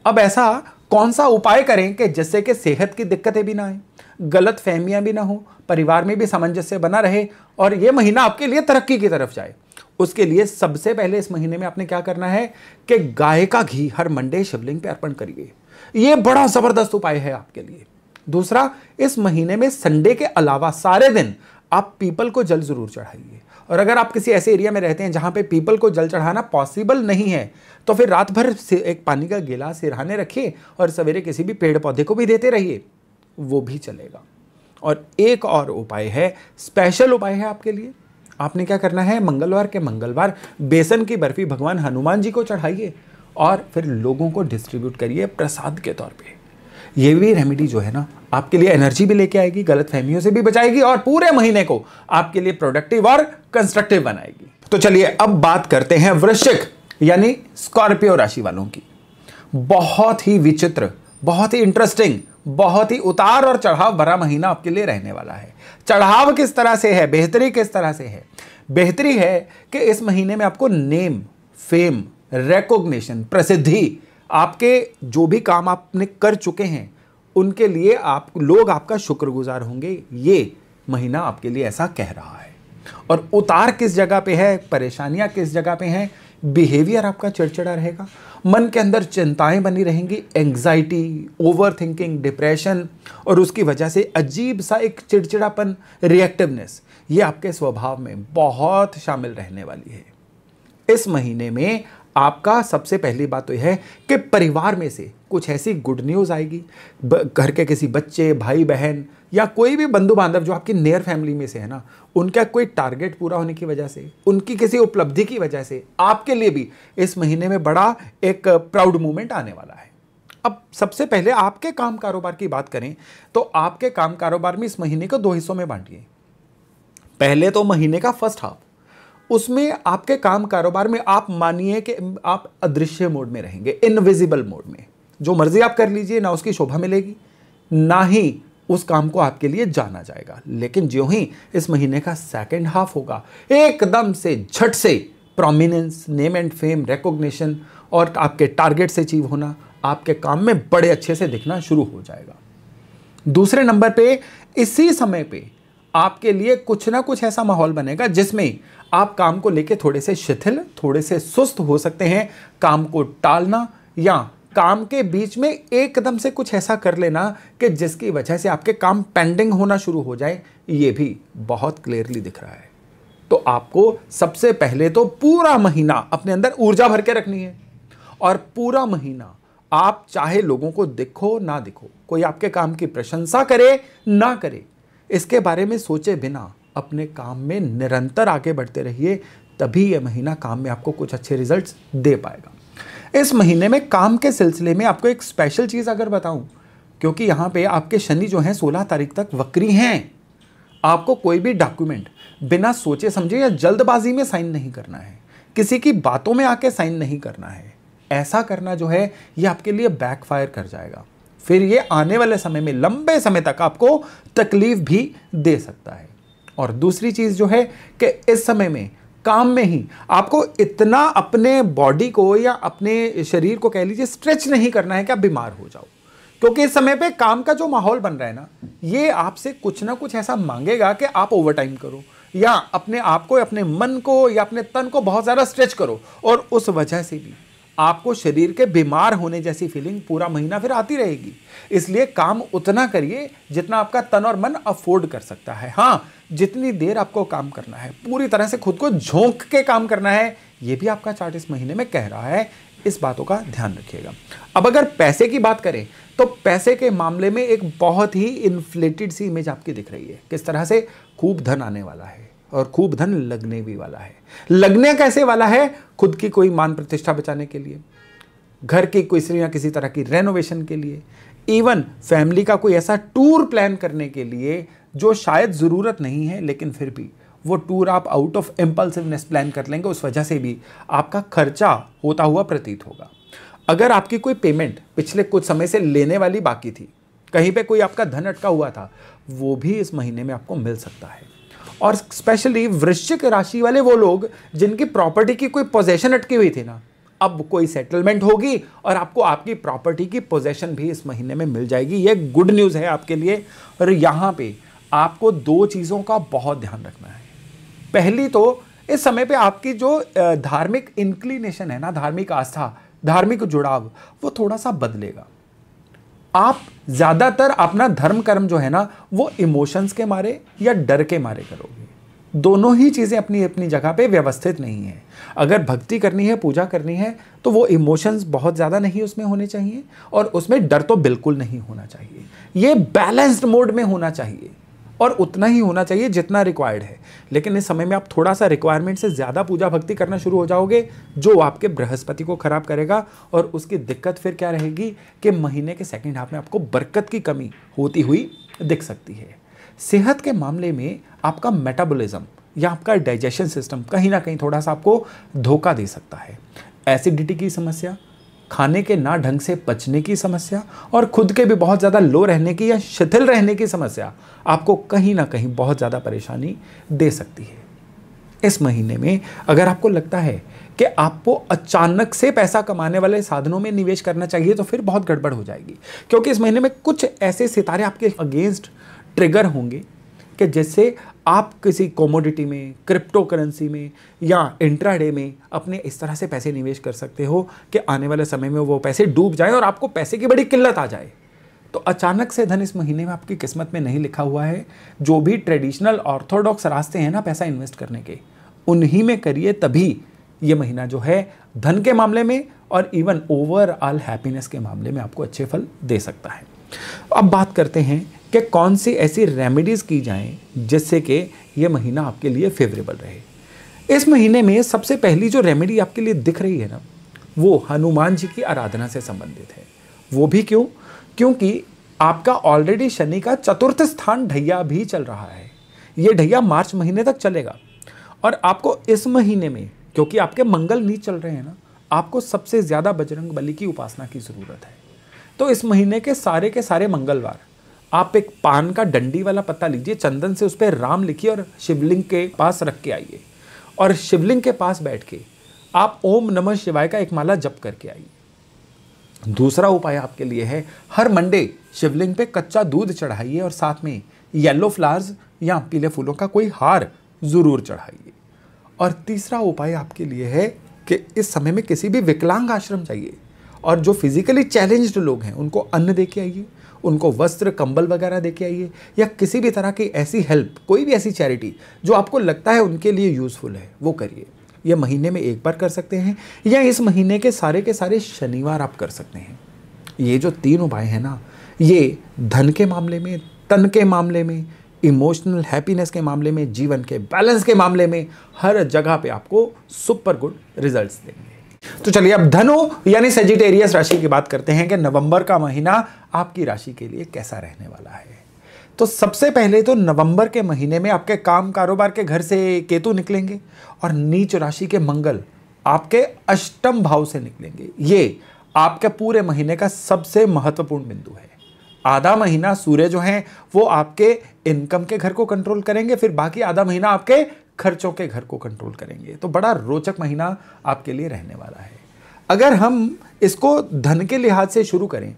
अब ऐसा कौन सा उपाय करें कि जिससे कि सेहत की दिक्कतें भी ना आए, गलत फहमियां भी ना हो, परिवार में भी सामंजस्य बना रहे और यह महीना आपके लिए तरक्की की तरफ जाए। उसके लिए सबसे पहले इस महीने में आपने क्या करना है कि गाय का घी हर मंडे शिवलिंग पे अर्पण करिए। यह बड़ा जबरदस्त उपाय है आपके लिए। दूसरा, इस महीने में संडे के अलावा सारे दिन आप पीपल को जल जरूर चढ़ाइए। और अगर आप किसी ऐसे एरिया में रहते हैं जहां पे पीपल को जल चढ़ाना पॉसिबल नहीं है, तो फिर रात भर एक पानी का गिलास सिरहाने रखिए और सवेरे किसी भी पेड़ पौधे को भी देते रहिए, वो भी चलेगा। और एक और उपाय है, स्पेशल उपाय है आपके लिए। आपने क्या करना है, मंगलवार के मंगलवार बेसन की बर्फी भगवान हनुमान जी को चढ़ाइए और फिर लोगों को डिस्ट्रीब्यूट करिए प्रसाद के तौर पे। ये भी रेमेडी जो है ना आपके लिए एनर्जी भी लेके आएगी, गलत फहमियों से भी बचाएगी और पूरे महीने को आपके लिए प्रोडक्टिव और कंस्ट्रक्टिव बनाएगी। तो चलिए अब बात करते हैं वृश्चिक यानी स्कॉर्पियो राशि वालों की। बहुत ही विचित्र, बहुत ही इंटरेस्टिंग, बहुत ही उतार और चढ़ाव भरा महीना आपके लिए रहने वाला है। चढ़ाव किस तरह से है, बेहतरी किस तरह से है? बेहतरी है कि इस महीने में आपको नेम, फेम, रिकॉग्निशन, प्रसिद्धि, आपके जो भी काम आपने कर चुके हैं उनके लिए लोग आपका शुक्रगुजार होंगे। ये महीना आपके लिए ऐसा कह रहा है। और उतार किस जगह पे है, परेशानियां किस जगह पे हैं? बिहेवियर आपका चिड़चिड़ा रहेगा, मन के अंदर चिंताएं बनी रहेंगी, एंग्जाइटी, ओवर थिंकिंग, डिप्रेशन और उसकी वजह से अजीब सा एक चिड़चिड़ापन, रिएक्टिवनेस, ये आपके स्वभाव में बहुत शामिल रहने वाली है। इस महीने में आपका सबसे पहली बात तो यह है कि परिवार में से कुछ ऐसी गुड न्यूज़ आएगी। घर के किसी बच्चे, भाई बहन या कोई भी बंधु बांधव जो आपकी नियर फैमिली में से है ना, उनका कोई टारगेट पूरा होने की वजह से, उनकी किसी उपलब्धि की वजह से आपके लिए भी इस महीने में बड़ा एक प्राउड मोमेंट आने वाला है। अब सबसे पहले आपके काम कारोबार की बात करें तो आपके काम कारोबार में इस महीने को 2 हिस्सों में बांटिए। पहले तो महीने का फर्स्ट हाफ, उसमें आपके काम कारोबार में आप मानिए कि आप अदृश्य मोड में रहेंगे, इनविजिबल मोड में। जो मर्जी आप कर लीजिए, ना उसकी शोभा मिलेगी, ना ही उस काम को आपके लिए जाना जाएगा। लेकिन ज्यों ही इस महीने का सेकंड हाफ होगा, एकदम से झट से prominence, name and fame, recognition और आपके टारगेट्स अचीव होना आपके काम में बड़े अच्छे से दिखना शुरू हो जाएगा। दूसरे नंबर पे इसी समय पे आपके लिए कुछ ना कुछ ऐसा माहौल बनेगा जिसमें आप काम को लेके थोड़े से शिथिल, थोड़े से सुस्त हो सकते हैं। काम को टालना या काम के बीच में एकदम से कुछ ऐसा कर लेना कि जिसकी वजह से आपके काम पेंडिंग होना शुरू हो जाए, ये भी बहुत क्लियरली दिख रहा है। तो आपको सबसे पहले तो पूरा महीना अपने अंदर ऊर्जा भर के रखनी है और पूरा महीना आप चाहे लोगों को दिखो ना दिखो, कोई आपके काम की प्रशंसा करे ना करे, इसके बारे में सोचे बिना अपने काम में निरंतर आगे बढ़ते रहिए, तभी यह महीना काम में आपको कुछ अच्छे रिजल्ट्स दे पाएगा। इस महीने में काम के सिलसिले में आपको एक स्पेशल चीज़ अगर बताऊं, क्योंकि यहाँ पे आपके शनि जो हैं 16 तारीख तक वक्री हैं, आपको कोई भी डॉक्यूमेंट बिना सोचे समझे या जल्दबाजी में साइन नहीं करना है, किसी की बातों में आके साइन नहीं करना है। ऐसा करना जो है ये आपके लिए बैकफायर कर जाएगा, फिर ये आने वाले समय में लंबे समय तक आपको तकलीफ भी दे सकता है। और दूसरी चीज़ जो है कि इस समय में काम में ही आपको इतना अपने बॉडी को या अपने शरीर को कह लीजिए स्ट्रेच नहीं करना है कि आप बीमार हो जाओ, क्योंकि इस समय पे काम का जो माहौल बन रहा है ना, ये आपसे कुछ ना कुछ ऐसा मांगेगा कि आप ओवरटाइम करो या अपने आप को, अपने मन को या अपने तन को बहुत ज़्यादा स्ट्रेच करो, और उस वजह से भी आपको शरीर के बीमार होने जैसी फीलिंग पूरा महीना फिर आती रहेगी। इसलिए काम उतना करिए जितना आपका तन और मन अफोर्ड कर सकता है। हाँ, जितनी देर आपको काम करना है, पूरी तरह से खुद को झोंक के काम करना है, ये भी आपका चार्ट इस महीने में कह रहा है। इस बातों का ध्यान रखिएगा। अब अगर पैसे की बात करें तो पैसे के मामले में एक बहुत ही इन्फ्लेटेड सी इमेज आपकी दिख रही है। किस तरह से खूब धन आने वाला है और खूब धन लगने भी वाला है। लगने कैसे वाला है? खुद की कोई मान प्रतिष्ठा बचाने के लिए, घर की किसी या किसी तरह की रेनोवेशन के लिए, इवन फैमिली का कोई ऐसा टूर प्लान करने के लिए जो शायद ज़रूरत नहीं है, लेकिन फिर भी वो टूर आप आउट ऑफ इम्पल्सिवनेस प्लान कर लेंगे, उस वजह से भी आपका खर्चा होता हुआ प्रतीत होगा। अगर आपकी कोई पेमेंट पिछले कुछ समय से लेने वाली बाकी थी, कहीं पे कोई आपका धन अटका हुआ था, वो भी इस महीने में आपको मिल सकता है। और स्पेशली वृश्चिक राशि वाले वो लोग जिनकी प्रॉपर्टी की कोई पोजेशन अटकी हुई थी ना, अब कोई सेटलमेंट होगी और आपको आपकी प्रॉपर्टी की पोजेशन भी इस महीने में मिल जाएगी। ये गुड न्यूज़ है आपके लिए। और यहाँ पे आपको 2 चीज़ों का बहुत ध्यान रखना है। पहली तो इस समय पे आपकी जो धार्मिक इंक्लिनेशन है ना, धार्मिक आस्था, धार्मिक जुड़ाव, वो थोड़ा सा बदलेगा। आप ज़्यादातर अपना धर्म कर्म जो है ना, वो इमोशंस के मारे या डर के मारे करोगे। दोनों ही चीज़ें अपनी अपनी जगह पे व्यवस्थित नहीं है। अगर भक्ति करनी है, पूजा करनी है, तो वो इमोशंस बहुत ज़्यादा नहीं उसमें होने चाहिए और उसमें डर तो बिल्कुल नहीं होना चाहिए। ये बैलेंस्ड मोड में होना चाहिए। और उतना ही होना चाहिए जितना रिक्वायर्ड है। लेकिन इस समय में आप थोड़ा सा रिक्वायरमेंट से ज़्यादा पूजा भक्ति करना शुरू हो जाओगे, जो आपके बृहस्पति को खराब करेगा। और उसकी दिक्कत फिर क्या रहेगी कि महीने के सेकंड हाफ में आपको बरकत की कमी होती हुई दिख सकती है। सेहत के मामले में आपका मेटाबॉलिज्म या आपका डाइजेशन सिस्टम कहीं ना कहीं थोड़ा सा आपको धोखा दे सकता है। एसिडिटी की समस्या, खाने के ना ढंग से पचने की समस्या और खुद के भी बहुत ज़्यादा लो रहने की या शिथिल रहने की समस्या आपको कहीं ना कहीं बहुत ज़्यादा परेशानी दे सकती है। इस महीने में अगर आपको लगता है कि आपको अचानक से पैसा कमाने वाले साधनों में निवेश करना चाहिए तो फिर बहुत गड़बड़ हो जाएगी, क्योंकि इस महीने में कुछ ऐसे सितारे आपके अगेंस्ट ट्रिगर होंगे कि जैसे आप किसी कमोडिटी में, क्रिप्टो करेंसी में या इंट्राडे में अपने इस तरह से पैसे निवेश कर सकते हो कि आने वाले समय में वो पैसे डूब जाएं और आपको पैसे की बड़ी किल्लत आ जाए। तो अचानक से धन इस महीने में आपकी किस्मत में नहीं लिखा हुआ है। जो भी ट्रेडिशनल ऑर्थोडॉक्स रास्ते हैं ना पैसा इन्वेस्ट करने के, उन्हीं में करिए, तभी ये महीना जो है धन के मामले में और इवन ओवरऑल हैप्पीनेस के मामले में आपको अच्छे फल दे सकता है। अब बात करते हैं कि कौन सी ऐसी रेमेडीज़ की जाएं जिससे कि ये महीना आपके लिए फेवरेबल रहे। इस महीने में सबसे पहली जो रेमेडी आपके लिए दिख रही है ना, वो हनुमान जी की आराधना से संबंधित है। वो भी क्यों? क्योंकि आपका ऑलरेडी शनि का चतुर्थ स्थान ढैया भी चल रहा है। ये ढैया मार्च महीने तक चलेगा और आपको इस महीने में, क्योंकि आपके मंगल नीच चल रहे हैं ना, आपको सबसे ज़्यादा बजरंग बली की उपासना की ज़रूरत है। तो इस महीने के सारे मंगलवार आप एक पान का डंडी वाला पत्ता लीजिए, चंदन से उस पर राम लिखिए और शिवलिंग के पास रख के आइए और शिवलिंग के पास बैठ के आप ओम नमः शिवाय का एक माला जप करके आइए। दूसरा उपाय आपके लिए है, हर मंडे शिवलिंग पे कच्चा दूध चढ़ाइए और साथ में येलो फ्लावर्स या पीले फूलों का कोई हार जरूर चढ़ाइए। और तीसरा उपाय आपके लिए है कि इस समय में किसी भी विकलांग आश्रम जाइए और जो फिजिकली चैलेंज्ड लोग हैं उनको अन्न दे के आइए, उनको वस्त्र कंबल वगैरह दे के आइए, या किसी भी तरह की ऐसी हेल्प, कोई भी ऐसी चैरिटी जो आपको लगता है उनके लिए यूज़फुल है वो करिए। ये महीने में एक बार कर सकते हैं या इस महीने के सारे शनिवार आप कर सकते हैं। ये जो 3 उपाय हैं ना, ये धन के मामले में, तन के मामले में, इमोशनल हैप्पीनेस के मामले में, जीवन के बैलेंस के मामले में, हर जगह पे आपको सुपर गुड रिजल्ट्स देंगे। तो चलिए अब धनु यानी सेजिटेरियस राशि की बात करते हैं कि नवंबर का महीना आपकी राशि के लिए कैसा रहने वाला है। तो सबसे पहले तो नवंबर के महीने में आपके काम कारोबार के घर से केतु निकलेंगे और नीच राशि के मंगल आपके अष्टम भाव से निकलेंगे। ये आपके पूरे महीने का सबसे महत्वपूर्ण बिंदु है। आधा महीना सूर्य जो हैं वो आपके इनकम के घर को कंट्रोल करेंगे, फिर बाकी आधा महीना आपके खर्चों के घर को कंट्रोल करेंगे। तो बड़ा रोचक महीना आपके लिए रहने वाला है। अगर हम इसको धन के लिहाज से शुरू करें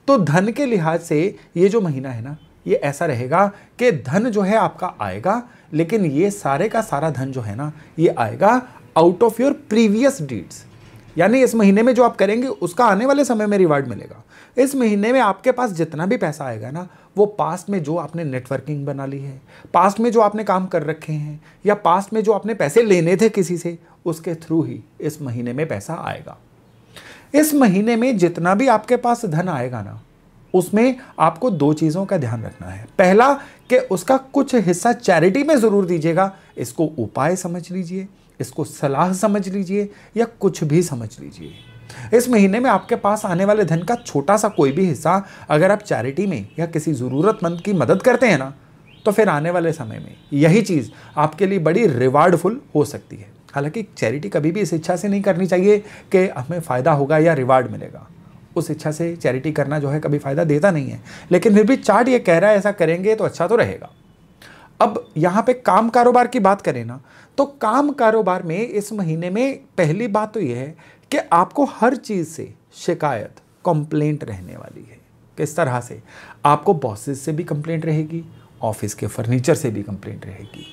तो धन के लिहाज से ये जो महीना है ना, ये ऐसा रहेगा कि धन जो है आपका आएगा, लेकिन ये सारे का सारा धन जो है ना, ये आएगा out of your previous deeds. यानी इस महीने में जो आप करेंगे उसका आने वाले समय में रिवार्ड मिलेगा। इस महीने में आपके पास जितना भी पैसा आएगा ना, वो पास्ट में जो आपने नेटवर्किंग बना ली है, पास्ट में जो आपने काम कर रखे हैं, या पास्ट में जो आपने पैसे लेने थे किसी से, उसके थ्रू ही इस महीने में पैसा आएगा। इस महीने में जितना भी आपके पास धन आएगा ना, उसमें आपको 2 चीज़ों का ध्यान रखना है। पहला कि उसका कुछ हिस्सा चैरिटी में ज़रूर दीजिएगा। इसको उपाय समझ लीजिए, इसको सलाह समझ लीजिए, या कुछ भी समझ लीजिए। इस महीने में आपके पास आने वाले धन का छोटा सा कोई भी हिस्सा अगर आप चैरिटी में या किसी ज़रूरतमंद की मदद करते हैं ना, तो फिर आने वाले समय में यही चीज़ आपके लिए बड़ी रिवार्डफुल हो सकती है। हालांकि चैरिटी कभी भी इस इच्छा से नहीं करनी चाहिए कि हमें फ़ायदा होगा या रिवार्ड मिलेगा। उस इच्छा से चैरिटी करना जो है कभी फ़ायदा देता नहीं है, लेकिन फिर भी चार्ट ये कह रहा है ऐसा करेंगे तो अच्छा तो रहेगा। अब यहाँ पे काम कारोबार की बात करें ना, तो काम कारोबार में इस महीने में पहली बात तो यह है कि आपको हर चीज़ से शिकायत, कंप्लेंट रहने वाली है। किस तरह से? आपको बॉसेस से भी कंप्लेंट रहेगी, ऑफिस के फर्नीचर से भी कंप्लेंट रहेगी।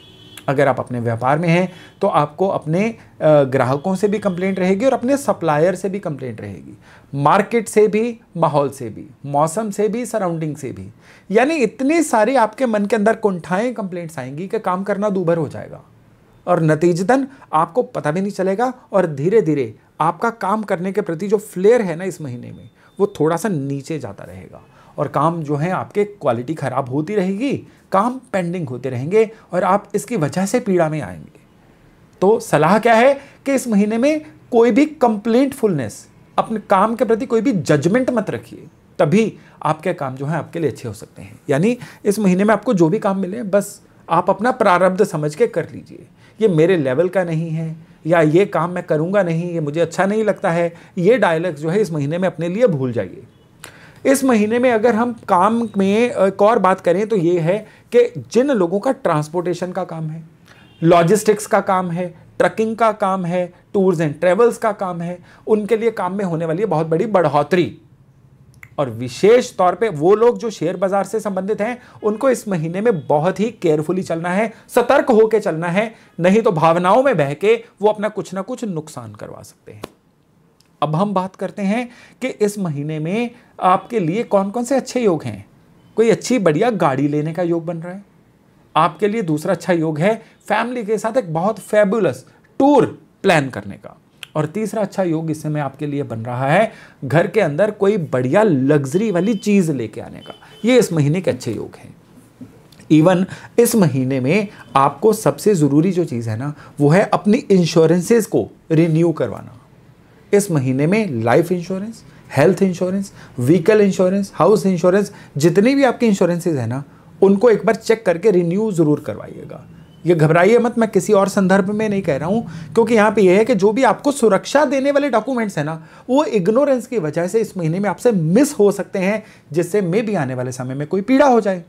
अगर आप अपने व्यापार में हैं तो आपको अपने ग्राहकों से भी कंप्लेंट रहेगी और अपने सप्लायर से भी कंप्लेंट रहेगी, मार्केट से भी, माहौल से भी, मौसम से भी, सराउंडिंग से भी। यानी इतनी सारी आपके मन के अंदर कुंठाएं कंप्लेंट्स आएंगी कि काम करना दूभर हो जाएगा और नतीजतन आपको पता भी नहीं चलेगा और धीरे धीरे आपका काम करने के प्रति जो फ्लेयर है ना इस महीने में, वो थोड़ा सा नीचे जाता रहेगा और काम जो है आपके क्वालिटी खराब होती रहेगी, काम पेंडिंग होते रहेंगे और आप इसकी वजह से पीड़ा में आएंगे। तो सलाह क्या है कि इस महीने में कोई भी कंप्लेंटफुलनेस, अपने काम के प्रति कोई भी जजमेंट मत रखिए, तभी आपके काम जो है आपके लिए अच्छे हो सकते हैं। यानी इस महीने में आपको जो भी काम मिले बस आप अपना प्रारब्ध समझ के कर लीजिए। ये मेरे लेवल का नहीं है, या ये काम मैं करूंगा नहीं, ये मुझे अच्छा नहीं लगता है, ये डायलॉग जो है इस महीने में अपने लिए भूल जाइए। इस महीने में अगर हम काम में एक और बात करें तो ये है कि जिन लोगों का ट्रांसपोर्टेशन का काम है, लॉजिस्टिक्स का काम है, ट्रकिंग का काम है, टूर्स एंड ट्रेवल्स का काम है, उनके लिए काम में होने वाली है बहुत बड़ी बढ़ोतरी। और विशेष तौर पे वो लोग जो शेयर बाजार से संबंधित हैं, उनको इस महीने में बहुत ही केयरफुली चलना है, सतर्क होकर चलना है, नहीं तो भावनाओं में बह के वो अपना कुछ ना कुछ नुकसान करवा सकते हैं। अब हम बात करते हैं कि इस महीने में आपके लिए कौन कौन से अच्छे योग हैं। कोई अच्छी बढ़िया गाड़ी लेने का योग बन रहा है आपके लिए। दूसरा अच्छा योग है फैमिली के साथ एक बहुत फैबुलस टूर प्लान करने का। और तीसरा अच्छा योग इस समय आपके लिए बन रहा है घर के अंदर कोई बढ़िया लग्जरी वाली चीज लेके आने का। ये इस महीने के अच्छे योग हैं। इवन इस महीने में आपको सबसे जरूरी जो चीज है ना, वो है अपनी इंश्योरेंसेस को रिन्यू करवाना। इस महीने में life insurance, health insurance, vehicle insurance, house insurance, जितनी भी आपकी इंश्योरेंसेज है ना, उनको एक बार चेक करके रिन्यू जरूर करवाइएगा। ये घबराइए मत, मैं किसी और संदर्भ में नहीं कह रहा हूं, क्योंकि यहां पे ये है कि जो भी आपको सुरक्षा देने वाले डॉक्यूमेंट्स है ना, वो इग्नोरेंस की वजह से इस महीने में आपसे मिस हो सकते हैं, जिससे मे भी आने वाले समय में कोई पीड़ा हो जाए।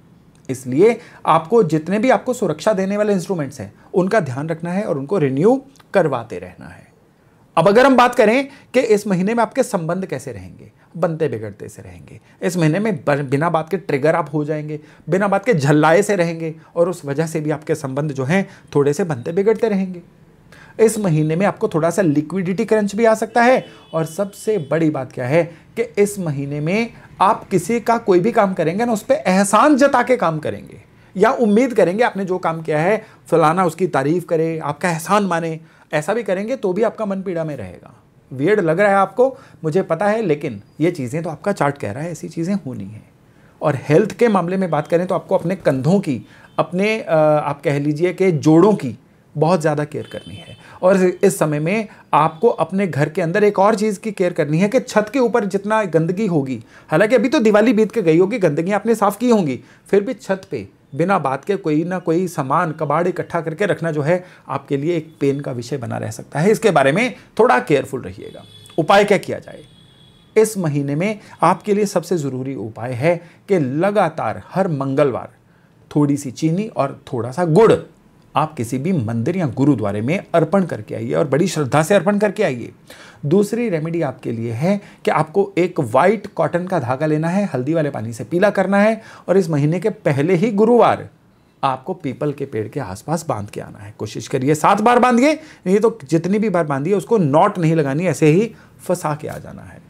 इसलिए आपको जितने भी आपको सुरक्षा देने वाले इंस्ट्रूमेंट्स हैं, उनका ध्यान रखना है और उनको रिन्यू करवाते रहना है। अब अगर हम बात करें कि इस महीने में आपके संबंध कैसे रहेंगे, बनते बिगड़ते से रहेंगे। इस महीने में बिना बात के ट्रिगर आप हो जाएंगे, बिना बात के झल्लाए से रहेंगे, और उस वजह से भी आपके संबंध जो हैं थोड़े से बनते बिगड़ते रहेंगे। इस महीने में आपको थोड़ा सा लिक्विडिटी क्रंच भी आ सकता है। और सबसे बड़ी बात क्या है कि इस महीने में आप किसी का कोई भी काम करेंगे ना, उस पर एहसान जता के काम करेंगे, या उम्मीद करेंगे आपने जो काम किया है फलाना उसकी तारीफ करे, आपका एहसान माने। ऐसा भी करेंगे तो भी आपका मन पीड़ा में रहेगा। वियर्ड लग रहा है आपको, मुझे पता है, लेकिन ये चीज़ें तो आपका चार्ट कह रहा है ऐसी चीज़ें होनी है। और हेल्थ के मामले में बात करें तो आपको अपने कंधों की, अपने आप कह लीजिए कि जोड़ों की बहुत ज़्यादा केयर करनी है। और इस समय में आपको अपने घर के अंदर एक और चीज़ की केयर करनी है कि छत के ऊपर जितना गंदगी होगी, हालांकि अभी तो दिवाली बीत के गई होगी, गंदगी आपने साफ़ की होंगी, फिर भी छत पे बिना बात के कोई ना कोई सामान कबाड़ इकट्ठा करके रखना जो है आपके लिए एक पेन का विषय बना रह सकता है। इसके बारे में थोड़ा केयरफुल रहिएगा। उपाय क्या किया जाए इस महीने में? आपके लिए सबसे ज़रूरी उपाय है कि लगातार हर मंगलवार थोड़ी सी चीनी और थोड़ा सा गुड़ आप किसी भी मंदिर या गुरुद्वारे में अर्पण करके आइए, और बड़ी श्रद्धा से अर्पण करके आइए। दूसरी रेमेडी आपके लिए है कि आपको एक वाइट कॉटन का धागा लेना है, हल्दी वाले पानी से पीला करना है, और इस महीने के पहले ही गुरुवार आपको पीपल के पेड़ के आसपास बांध के आना है। कोशिश करिए 7 बार बांधिए, नहीं तो जितनी भी बार बांधिए उसको नॉट नहीं लगानी, ऐसे ही फंसा के आ जाना है।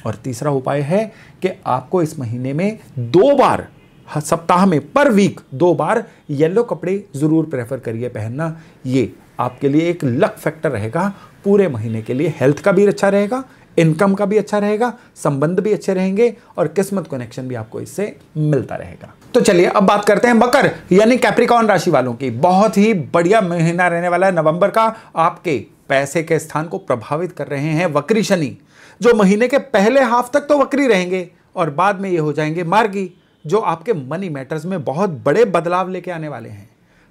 और तीसरा उपाय है कि आपको इस महीने में 2 बार, सप्ताह में पर वीक 2 बार येलो कपड़े जरूर प्रेफर करिए पहनना। ये आपके लिए एक लक फैक्टर रहेगा पूरे महीने के लिए। हेल्थ का भी अच्छा रहेगा, इनकम का भी अच्छा रहेगा, संबंध भी अच्छे रहेंगे, और किस्मत कनेक्शन भी आपको इससे मिलता रहेगा। तो चलिए अब बात करते हैं मकर यानी कैप्रिकॉर्न राशि वालों की। बहुत ही बढ़िया महीना रहने वाला है नवंबर का। आपके पैसे के स्थान को प्रभावित कर रहे हैं वक्री शनि, जो महीने के पहले हाफ तक तो वक्री रहेंगे और बाद में ये हो जाएंगे मार्गी, जो आपके मनी मैटर्स में बहुत बड़े बदलाव लेके आने वाले हैं।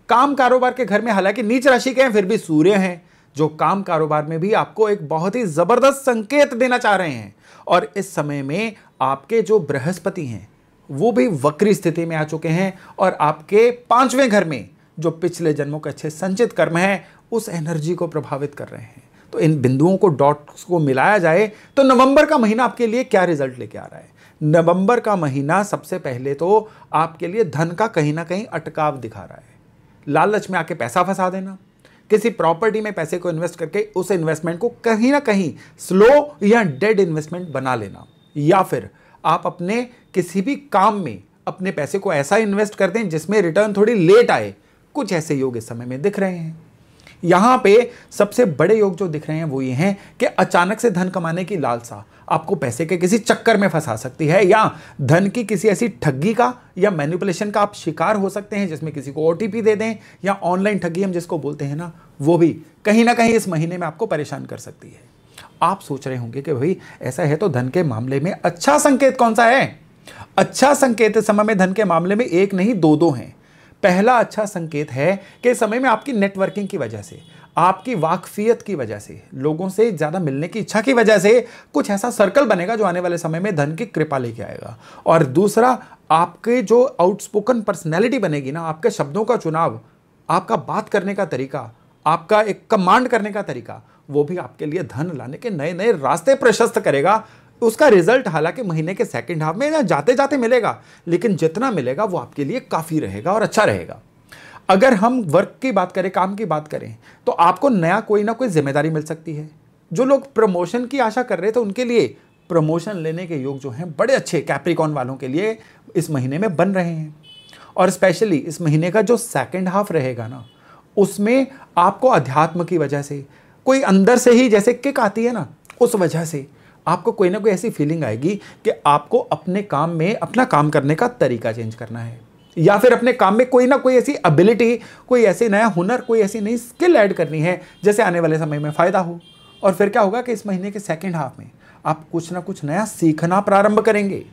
काम कारोबार के घर में हालांकि नीच राशि के हैं, फिर भी सूर्य हैं, जो काम कारोबार में भी आपको एक बहुत ही जबरदस्त संकेत देना चाह रहे हैं। और इस समय में आपके जो बृहस्पति हैं वो भी वक्री स्थिति में आ चुके हैं, और आपके 5वें घर में जो पिछले जन्मों के अच्छे संचित कर्म हैं उस एनर्जी को प्रभावित कर रहे हैं। तो इन बिंदुओं को, डॉट्स को मिलाया जाए तो नवंबर का महीना आपके लिए क्या रिजल्ट लेके आ रहा है? नवंबर का महीना सबसे पहले तो आपके लिए धन का कहीं ना कहीं अटकाव दिखा रहा है। लालच में आके पैसा फंसा देना, किसी प्रॉपर्टी में पैसे को इन्वेस्ट करके उस इन्वेस्टमेंट को कहीं ना कहीं स्लो या डेड इन्वेस्टमेंट बना लेना, या फिर आप अपने किसी भी काम में अपने पैसे को ऐसा इन्वेस्ट कर दें जिसमें रिटर्न थोड़ी लेट आए। कुछ ऐसे योग इस समय में दिख रहे हैं। यहां पे सबसे बड़े योग जो दिख रहे हैं वो ये हैं कि अचानक से धन कमाने की लालसा आपको पैसे के किसी चक्कर में फंसा सकती है, या धन की किसी ऐसी ठगी का या मैनिपुलेशन का आप शिकार हो सकते हैं जिसमें किसी को ओटीपी दे दें, या ऑनलाइन ठगी हम जिसको बोलते हैं ना, वो भी कहीं ना कहीं इस महीने में आपको परेशान कर सकती है। आप सोच रहे होंगे कि भाई ऐसा है तो धन के मामले में अच्छा संकेत कौन सा है? अच्छा संकेत इस समय में धन के मामले में एक नहीं दो हैं। पहला अच्छा संकेत है कि इस समय में आपकी नेटवर्किंग की वजह से, आपकी वाकफियत की वजह से, लोगों से ज्यादा मिलने की इच्छा की वजह से कुछ ऐसा सर्कल बनेगा जो आने वाले समय में धन की कृपा लेके आएगा। और दूसरा, आपके जो आउटस्पोकन पर्सनैलिटी बनेगी ना, आपके शब्दों का चुनाव, आपका बात करने का तरीका, आपका एक कमांड करने का तरीका, वो भी आपके लिए धन लाने के नए नए रास्ते प्रशस्त करेगा। उसका रिजल्ट हालांकि महीने के सेकंड हाफ में ना जाते जाते मिलेगा, लेकिन जितना मिलेगा वो आपके लिए काफी रहेगा और अच्छा रहेगा। अगर हम वर्क की बात करें, काम की बात करें, तो आपको नया कोई ना कोई जिम्मेदारी मिल सकती है। जो लोग प्रमोशन की आशा कर रहे थे उनके लिए प्रमोशन लेने के योग जो हैं बड़े अच्छे कैप्रिकॉन वालों के लिए इस महीने में बन रहे हैं। और स्पेशली इस महीने का जो सेकंड हाफ रहेगा ना, उसमें आपको अध्यात्म की वजह से कोई अंदर से ही जैसे किक आती है ना, उस वजह से आपको कोई ना कोई ऐसी फीलिंग आएगी कि आपको अपने काम में अपना काम करने का तरीका चेंज करना है, या फिर अपने काम में कोई ना कोई ऐसी एबिलिटी, कोई ऐसी नया हुनर, कोई ऐसी नई स्किल ऐड करनी है जैसे आने वाले समय में फ़ायदा हो। और फिर क्या होगा कि इस महीने के सेकंड हाफ में आप कुछ ना कुछ नया सीखना प्रारंभ करेंगे।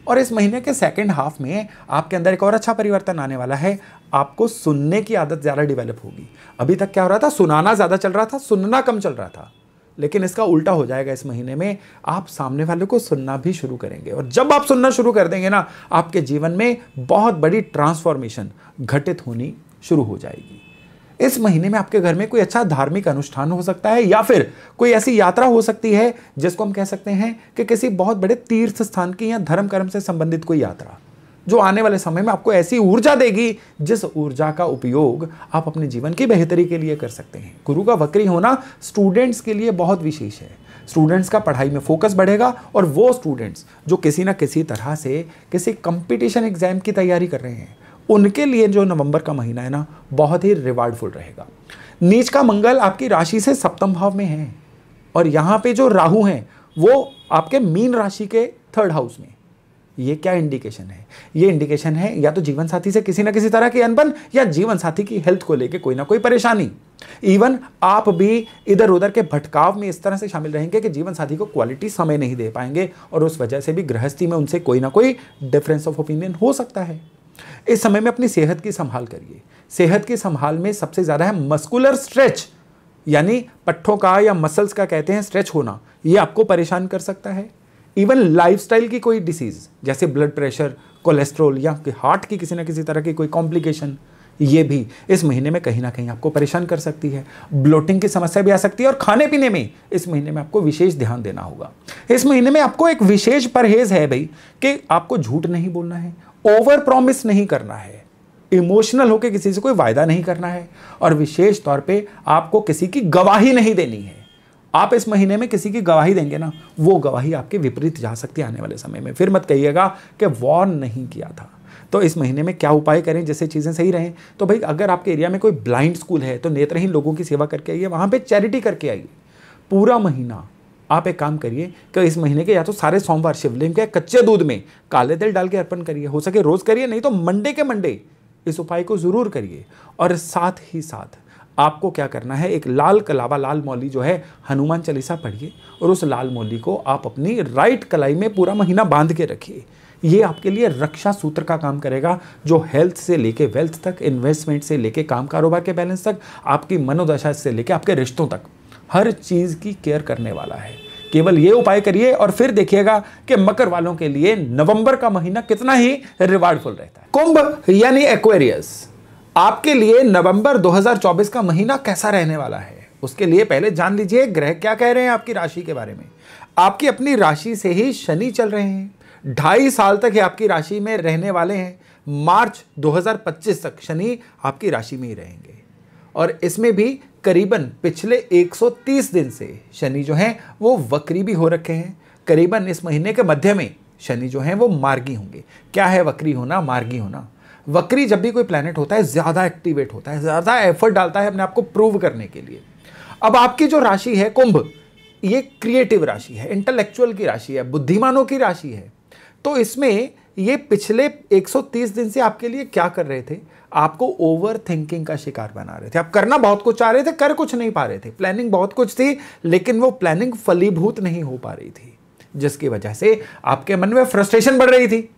और इस महीने के सेकंड हाफ में आपके अंदर एक और अच्छा परिवर्तन आने वाला है। आपको सुनने की आदत ज़्यादा डेवलप होगी। अभी तक क्या हो रहा था, सुनाना ज़्यादा चल रहा था, सुनना कम चल रहा था, लेकिन इसका उल्टा हो जाएगा। इस महीने में आप सामने वाले को सुनना भी शुरू करेंगे, और जब आप सुनना शुरू कर देंगे ना, आपके जीवन में बहुत बड़ी ट्रांसफॉर्मेशन घटित होनी शुरू हो जाएगी। इस महीने में आपके घर में कोई अच्छा धार्मिक अनुष्ठान हो सकता है, या फिर कोई ऐसी यात्रा हो सकती है जिसको हम कह सकते हैं कि किसी बहुत बड़े तीर्थ स्थान की या धर्म कर्म से संबंधित कोई यात्रा, जो आने वाले समय में आपको ऐसी ऊर्जा देगी जिस ऊर्जा का उपयोग आप अपने जीवन की बेहतरी के लिए कर सकते हैं। गुरु का वक्री होना स्टूडेंट्स के लिए बहुत विशेष है। स्टूडेंट्स का पढ़ाई में फोकस बढ़ेगा, और वो स्टूडेंट्स जो किसी ना किसी तरह से किसी कंपटीशन एग्जाम की तैयारी कर रहे हैं, उनके लिए जो नवंबर का महीना है ना, बहुत ही रिवार्डफुल रहेगा। नीच का मंगल आपकी राशि से सप्तम भाव में है, और यहाँ पे जो राहु हैं वो आपके मीन राशि के थर्ड हाउस में। ये क्या इंडिकेशन है? ये इंडिकेशन है या तो जीवन साथी से किसी ना किसी तरह की अनबन, या जीवन साथी की हेल्थ को लेके कोई ना कोई परेशानी। इवन आप भी इधर उधर के भटकाव में इस तरह से शामिल रहेंगे कि जीवन साथी को क्वालिटी समय नहीं दे पाएंगे, और उस वजह से भी गृहस्थी में उनसे कोई ना कोई डिफरेंस ऑफ ओपिनियन हो सकता है। इस समय में अपनी सेहत की संभाल करिए। सेहत की संभाल में सबसे ज्यादा है मस्कुलर स्ट्रेच, यानी पट्ठों का या मसल्स का कहते हैं स्ट्रेच होना, ये आपको परेशान कर सकता है। इवन लाइफस्टाइल की कोई डिसीज जैसे ब्लड प्रेशर, कोलेस्ट्रॉल, या हार्ट की किसी ना किसी तरह की कोई कॉम्प्लिकेशन, ये भी इस महीने में कहीं ना कहीं आपको परेशान कर सकती है। ब्लोटिंग की समस्या भी आ सकती है, और खाने पीने में इस महीने में आपको विशेष ध्यान देना होगा। इस महीने में आपको एक विशेष परहेज है भाई, कि आपको झूठ नहीं बोलना है, ओवर प्रॉमिस नहीं करना है, इमोशनल होकर किसी से कोई वायदा नहीं करना है, और विशेष तौर पे आपको किसी की गवाही नहीं देनी है। आप इस महीने में किसी की गवाही देंगे ना, वो गवाही आपके विपरीत जा सकती है आने वाले समय में। फिर मत कहिएगा कि वॉर्न नहीं किया था। तो इस महीने में क्या उपाय करें जिससे चीज़ें सही रहें? तो भाई अगर आपके एरिया में कोई ब्लाइंड स्कूल है तो नेत्रहीन लोगों की सेवा करके आइए, वहाँ पे चैरिटी करके आइए। पूरा महीना आप एक काम करिए कि इस महीने के या तो सारे सोमवार शिवलिंग के कच्चे दूध में काले तिल डाल के अर्पण करिए, हो सके रोज करिए, नहीं तो मंडे के मंडे इस उपाय को जरूर करिए। और साथ ही साथ आपको क्या करना है, एक लाल कलावा, लाल मौली जो है, हनुमान चालीसा पढ़िए, और उस लाल मौली को आप अपनी राइट कलाई में पूरा महीना बांध के रखिए। ये आपके लिए रक्षा सूत्र का काम करेगा, जो हेल्थ से लेके वेल्थ तक, इन्वेस्टमेंट से लेके काम कारोबार के बैलेंस तक, आपकी मनोदशा से लेके आपके रिश्तों तक, हर चीज की केयर करने वाला है। केवल ये उपाय करिए और फिर देखिएगा कि मकर वालों के लिए नवंबर का महीना कितना ही रिवार्डफुल रहता है। कुंभ यानी एक्वेरियस, आपके लिए नवंबर 2024 का महीना कैसा रहने वाला है, उसके लिए पहले जान लीजिए ग्रह क्या कह रहे हैं आपकी राशि के बारे में। आपकी अपनी राशि से ही शनि चल रहे हैं, 2.5 साल तक ये आपकी राशि में रहने वाले हैं। मार्च 2025 तक शनि आपकी राशि में ही रहेंगे, और इसमें भी करीबन पिछले 130 दिन से शनि जो हैं वो वक्री भी हो रखे हैं। करीबन इस महीने के मध्य में शनि जो हैं वो मार्गी होंगे। क्या है वक्री होना, मार्गी होना? वक्री जब भी कोई प्लैनेट होता है ज्यादा एक्टिवेट होता है, ज्यादा एफर्ट डालता है अपने आप को प्रूव करने के लिए। अब आपकी जो राशि है कुंभ, ये क्रिएटिव राशि है, इंटेलेक्चुअल की राशि है, बुद्धिमानों की राशि है। तो इसमें ये पिछले 130 दिन से आपके लिए क्या कर रहे थे, आपको ओवर थिंकिंग का शिकार बना रहे थे। आप करना बहुत कुछ चाह रहे थे, कर कुछ नहीं पा रहे थे, प्लानिंग बहुत कुछ थी, लेकिन वो प्लानिंग फलीभूत नहीं हो पा रही थी, जिसकी वजह से आपके मन में फ्रस्ट्रेशन बढ़ रही थी।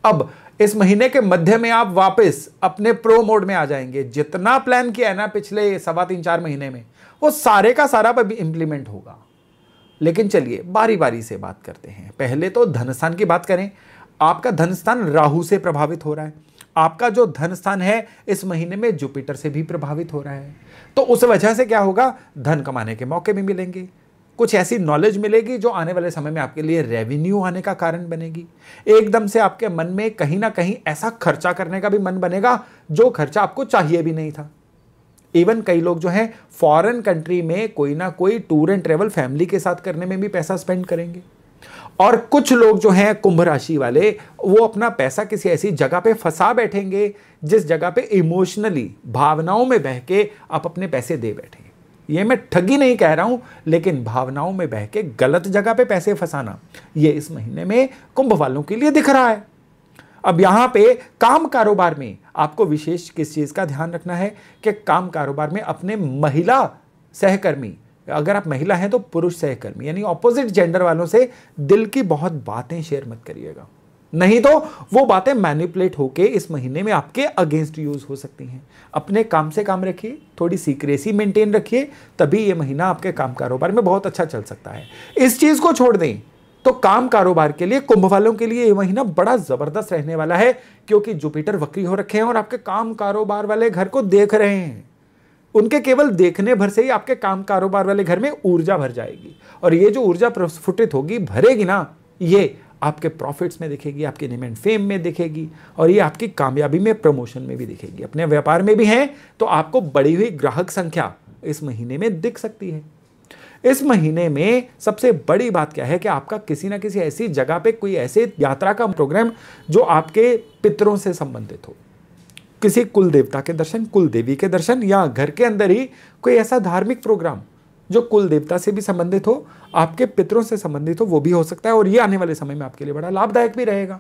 अब इस महीने के मध्य में आप वापस अपने प्रो मोड में आ जाएंगे। जितना प्लान किया है ना पिछले 3.25-4 महीने में, वो सारे का सारा इंप्लीमेंट होगा। लेकिन चलिए बारी बारी से बात करते हैं। पहले तो धन स्थान की बात करें। आपका धन स्थान राहु से प्रभावित हो रहा है। आपका जो धन स्थान है इस महीने में जुपिटर से भी प्रभावित हो रहा है। तो उस वजह से क्या होगा, धन कमाने के मौके भी मिलेंगे, कुछ ऐसी नॉलेज मिलेगी जो आने वाले समय में आपके लिए रेवेन्यू आने का कारण बनेगी। एकदम से आपके मन में कहीं ना कहीं ऐसा खर्चा करने का भी मन बनेगा जो खर्चा आपको चाहिए भी नहीं था। इवन कई लोग जो हैं फॉरेन कंट्री में कोई ना कोई टूर एंड ट्रेवल फैमिली के साथ करने में भी पैसा स्पेंड करेंगे। और कुछ लोग जो हैं कुंभ राशि वाले, वो अपना पैसा किसी ऐसी जगह पे फंसा बैठेंगे जिस जगह पे इमोशनली, भावनाओं में बह के आप अपने पैसे दे बैठे। ये मैं ठगी नहीं कह रहा हूं, लेकिन भावनाओं में बह के गलत जगह पे पैसे फंसाना, ये इस महीने में कुंभ वालों के लिए दिख रहा है। अब यहां पे काम कारोबार में आपको विशेष किस चीज का ध्यान रखना है कि काम कारोबार में अपने महिला सहकर्मी, अगर आप महिला हैं तो पुरुष सहकर्मी यानी ऑपोजिट जेंडर वालों से दिल की बहुत बातें शेयर मत करिएगा, नहीं तो वो बातें मैनिपुलेट होके इस महीने में आपके अगेंस्ट यूज हो सकती हैं। अपने काम से काम रखिए, थोड़ी सीक्रेसी मेंटेन रखिए, तभी ये महीना आपके काम कारोबार में बहुत अच्छा चल सकता है। इस चीज को छोड़ दें तो काम कारोबार के लिए कुंभ वालों के लिए ये महीना बड़ा जबरदस्त रहने वाला है, क्योंकि जुपिटर वक्री हो रखे हैं और आपके काम कारोबार वाले घर को देख रहे हैं। उनके केवल देखने भर से ही आपके काम कारोबार वाले घर में ऊर्जा भर जाएगी, और ये जो ऊर्जा प्रस्फुटित होगी, भरेगी ना, ये आपके प्रॉफिट्स में दिखेगी, आपके नेम एंड फेम में दिखेगी, और ये आपकी कामयाबी में, प्रमोशन में भी दिखेगी। अपने व्यापार में भी हैं तो आपको बढ़ी हुई ग्राहक संख्या इस महीने में दिख सकती है। इस महीने में सबसे बड़ी बात क्या है कि आपका किसी ना किसी ऐसी जगह पे कोई ऐसे यात्रा का प्रोग्राम जो आपके पितरों से संबंधित हो, किसी कुल देवता के दर्शन, कुल देवी के दर्शन, या घर के अंदर ही कोई ऐसा धार्मिक प्रोग्राम जो कुल देवता से भी संबंधित हो, आपके पितरों से संबंधित हो, वो भी हो सकता है, और ये आने वाले समय में आपके लिए बड़ा लाभदायक भी रहेगा।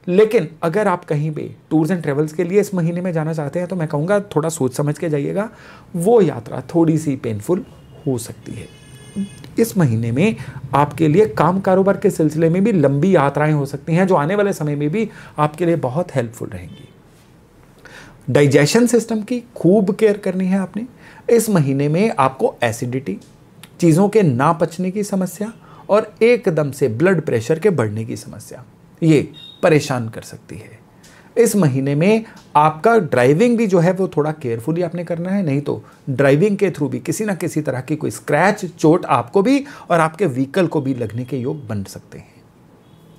लेकिन अगर आप कहीं पे टूर्स एंड ट्रेवल्स के लिए इस महीने में जाना चाहते हैं तो मैं कहूँगा थोड़ा सोच समझ के जाइएगा, वो यात्रा थोड़ी सी पेनफुल हो सकती है। इस महीने में आपके लिए काम कारोबार के सिलसिले में भी लंबी यात्राएं हो सकती हैं जो आने वाले समय में भी आपके लिए बहुत हेल्पफुल रहेंगी। डाइजेशन सिस्टम की खूब केयर करनी है आपने। इस महीने में आपको एसिडिटी, चीज़ों के ना पचने की समस्या और एकदम से ब्लड प्रेशर के बढ़ने की समस्या, ये परेशान कर सकती है। इस महीने में आपका ड्राइविंग भी जो है वो थोड़ा केयरफुली आपने करना है, नहीं तो ड्राइविंग के थ्रू भी किसी ना किसी तरह की कोई स्क्रैच, चोट आपको भी और आपके व्हीकल को भी लगने के योग बन सकते हैं।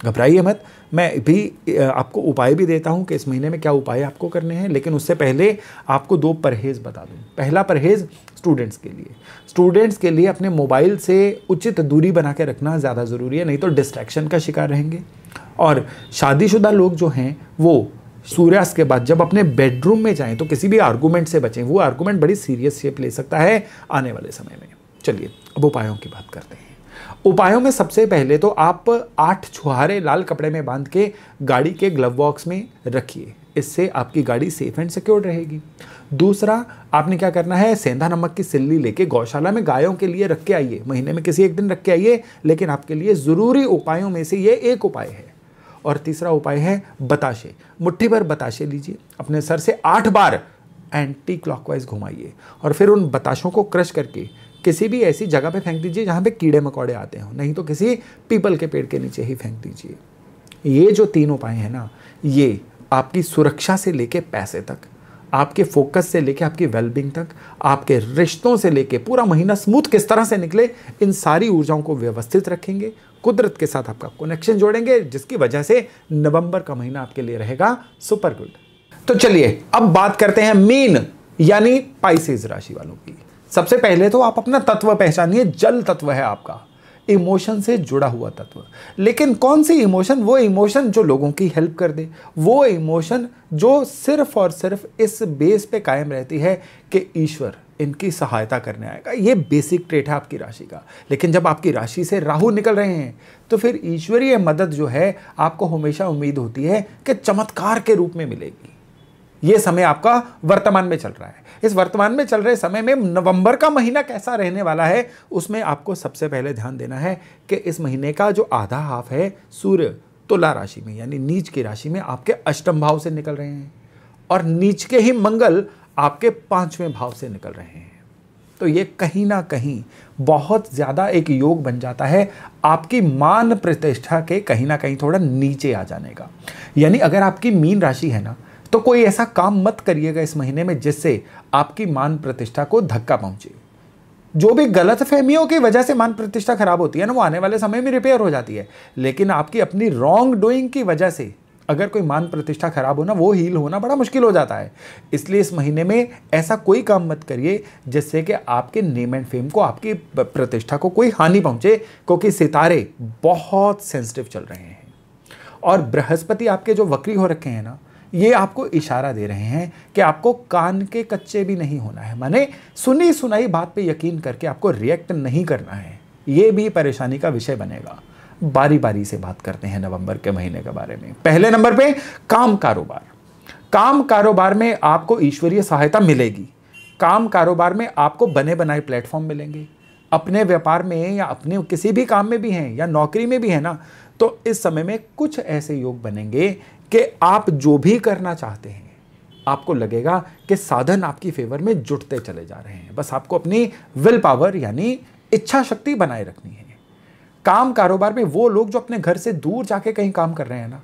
घबराइए मत, मैं भी आपको उपाय भी देता हूं कि इस महीने में क्या उपाय आपको करने हैं, लेकिन उससे पहले आपको 2 परहेज बता दूं। पहला परहेज स्टूडेंट्स के लिए अपने मोबाइल से उचित दूरी बना के रखना ज़्यादा ज़रूरी है, नहीं तो डिस्ट्रैक्शन का शिकार रहेंगे। और शादीशुदा लोग जो हैं वो सूर्यास्त के बाद जब अपने बेडरूम में जाएं तो किसी भी आर्गूमेंट से बचें, वो आर्गूमेंट बड़ी सीरियस शेप ले सकता है आने वाले समय में। चलिए अब उपायों की बात करते हैं। उपायों में सबसे पहले तो आप 8 छुहारे लाल कपड़े में बांध के गाड़ी के ग्लव बॉक्स में रखिए, इससे आपकी गाड़ी सेफ एंड सिक्योर रहेगी। दूसरा, आपने क्या करना है, सेंधा नमक की सिल्ली लेके गौशाला में गायों के लिए रख के आइए। महीने में किसी एक दिन रख के आइए, लेकिन आपके लिए ज़रूरी उपायों में से ये एक उपाय है। और तीसरा उपाय है बताशे। मुट्ठी भर बताशे लीजिए, अपने सर से 8 बार एंटी क्लॉकवाइज घुमाइए और फिर उन बताशों को क्रश करके किसी भी ऐसी जगह पे फेंक दीजिए जहाँ पे कीड़े मकोड़े आते हों, नहीं तो किसी पीपल के पेड़ के नीचे ही फेंक दीजिए। ये जो 3 उपाय हैं ना, ये आपकी सुरक्षा से लेके पैसे तक, आपके फोकस से लेके आपकी वेलबींग तक, आपके रिश्तों से लेके पूरा महीना स्मूथ किस तरह से निकले, इन सारी ऊर्जाओं को व्यवस्थित रखेंगे, कुदरत के साथ आपका कनेक्शन जोड़ेंगे, जिसकी वजह से नवंबर का महीना आपके लिए रहेगा सुपर गुड। तो चलिए अब बात करते हैं मीन यानी पाइसेस राशि वालों की। सबसे पहले तो आप अपना तत्व पहचानिए, जल तत्व है आपका। इमोशन से जुड़ा हुआ तत्व। लेकिन कौन सी इमोशन? वो इमोशन जो लोगों की हेल्प कर दे, वो इमोशन जो सिर्फ और सिर्फ इस बेस पे कायम रहती है कि ईश्वर इनकी सहायता करने आएगा। ये बेसिक ट्रेट है आपकी राशि का। लेकिन जब आपकी राशि से राहु निकल रहे हैं तो फिर ईश्वरीय मदद जो है आपको हमेशा उम्मीद होती है कि चमत्कार के रूप में मिलेगी। ये समय आपका वर्तमान में चल रहा है। इस वर्तमान में चल रहे समय में नवंबर का महीना कैसा रहने वाला है, उसमें आपको सबसे पहले ध्यान देना है कि इस महीने का जो आधा हाफ है सूर्य तुला राशि में यानी नीच की राशि में आपके अष्टम भाव से निकल रहे हैं और नीच के ही मंगल आपके 5वें भाव से निकल रहे हैं। तो ये कहीं ना कहीं बहुत ज्यादा एक योग बन जाता है आपकी मान प्रतिष्ठा के कहीं ना कहीं थोड़ा नीचे आ जाने का। यानी अगर आपकी मीन राशि है ना, तो कोई ऐसा काम मत करिएगा इस महीने में जिससे आपकी मान प्रतिष्ठा को धक्का पहुंचे। जो भी गलत फहमियों की वजह से मान प्रतिष्ठा खराब होती है ना, वो आने वाले समय में रिपेयर हो जाती है। लेकिन आपकी अपनी रॉन्ग डूइंग की वजह से अगर कोई मान प्रतिष्ठा खराब होना, वो हील होना बड़ा मुश्किल हो जाता है। इसलिए इस महीने में ऐसा कोई काम मत करिए जिससे कि आपके नेम एंड फेम को, आपकी प्रतिष्ठा को कोई हानि पहुंचे, क्योंकि सितारे बहुत सेंसिटिव चल रहे हैं। और बृहस्पति आपके जो वक्री हो रखे हैं ना, ये आपको इशारा दे रहे हैं कि आपको कान के कच्चे भी नहीं होना है। माने सुनी सुनाई बात पे यकीन करके आपको रिएक्ट नहीं करना है। ये भी परेशानी का विषय बनेगा। बारी बारी से बात करते हैं नवंबर के महीने के बारे में। पहले नंबर पे काम कारोबार। काम कारोबार में आपको ईश्वरीय सहायता मिलेगी। काम कारोबार में आपको बने बनाए प्लेटफॉर्म मिलेंगे। अपने व्यापार में या अपने किसी भी काम में भी हैं या नौकरी में भी है ना, तो इस समय में कुछ ऐसे योग बनेंगे कि आप जो भी करना चाहते हैं आपको लगेगा कि साधन आपकी फेवर में जुटते चले जा रहे हैं। बस आपको अपनी विल पावर यानी इच्छा शक्ति बनाए रखनी है। काम कारोबार में वो लोग जो अपने घर से दूर जाके कहीं काम कर रहे हैं ना,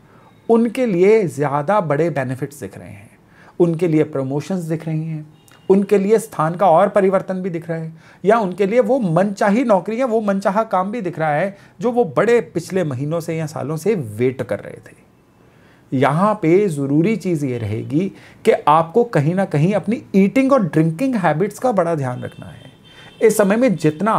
उनके लिए ज़्यादा बड़े बेनिफिट्स दिख रहे हैं। उनके लिए प्रमोशंस दिख रही हैं, उनके लिए स्थान का और परिवर्तन भी दिख रहा है, या उनके लिए वो मनचाही नौकरियां, वो मनचाहा काम भी दिख रहा है जो वो बड़े पिछले महीनों से या सालों से वेट कर रहे थे। यहाँ पे ज़रूरी चीज़ ये रहेगी कि आपको कहीं ना कहीं अपनी ईटिंग और ड्रिंकिंग हैबिट्स का बड़ा ध्यान रखना है। इस समय में जितना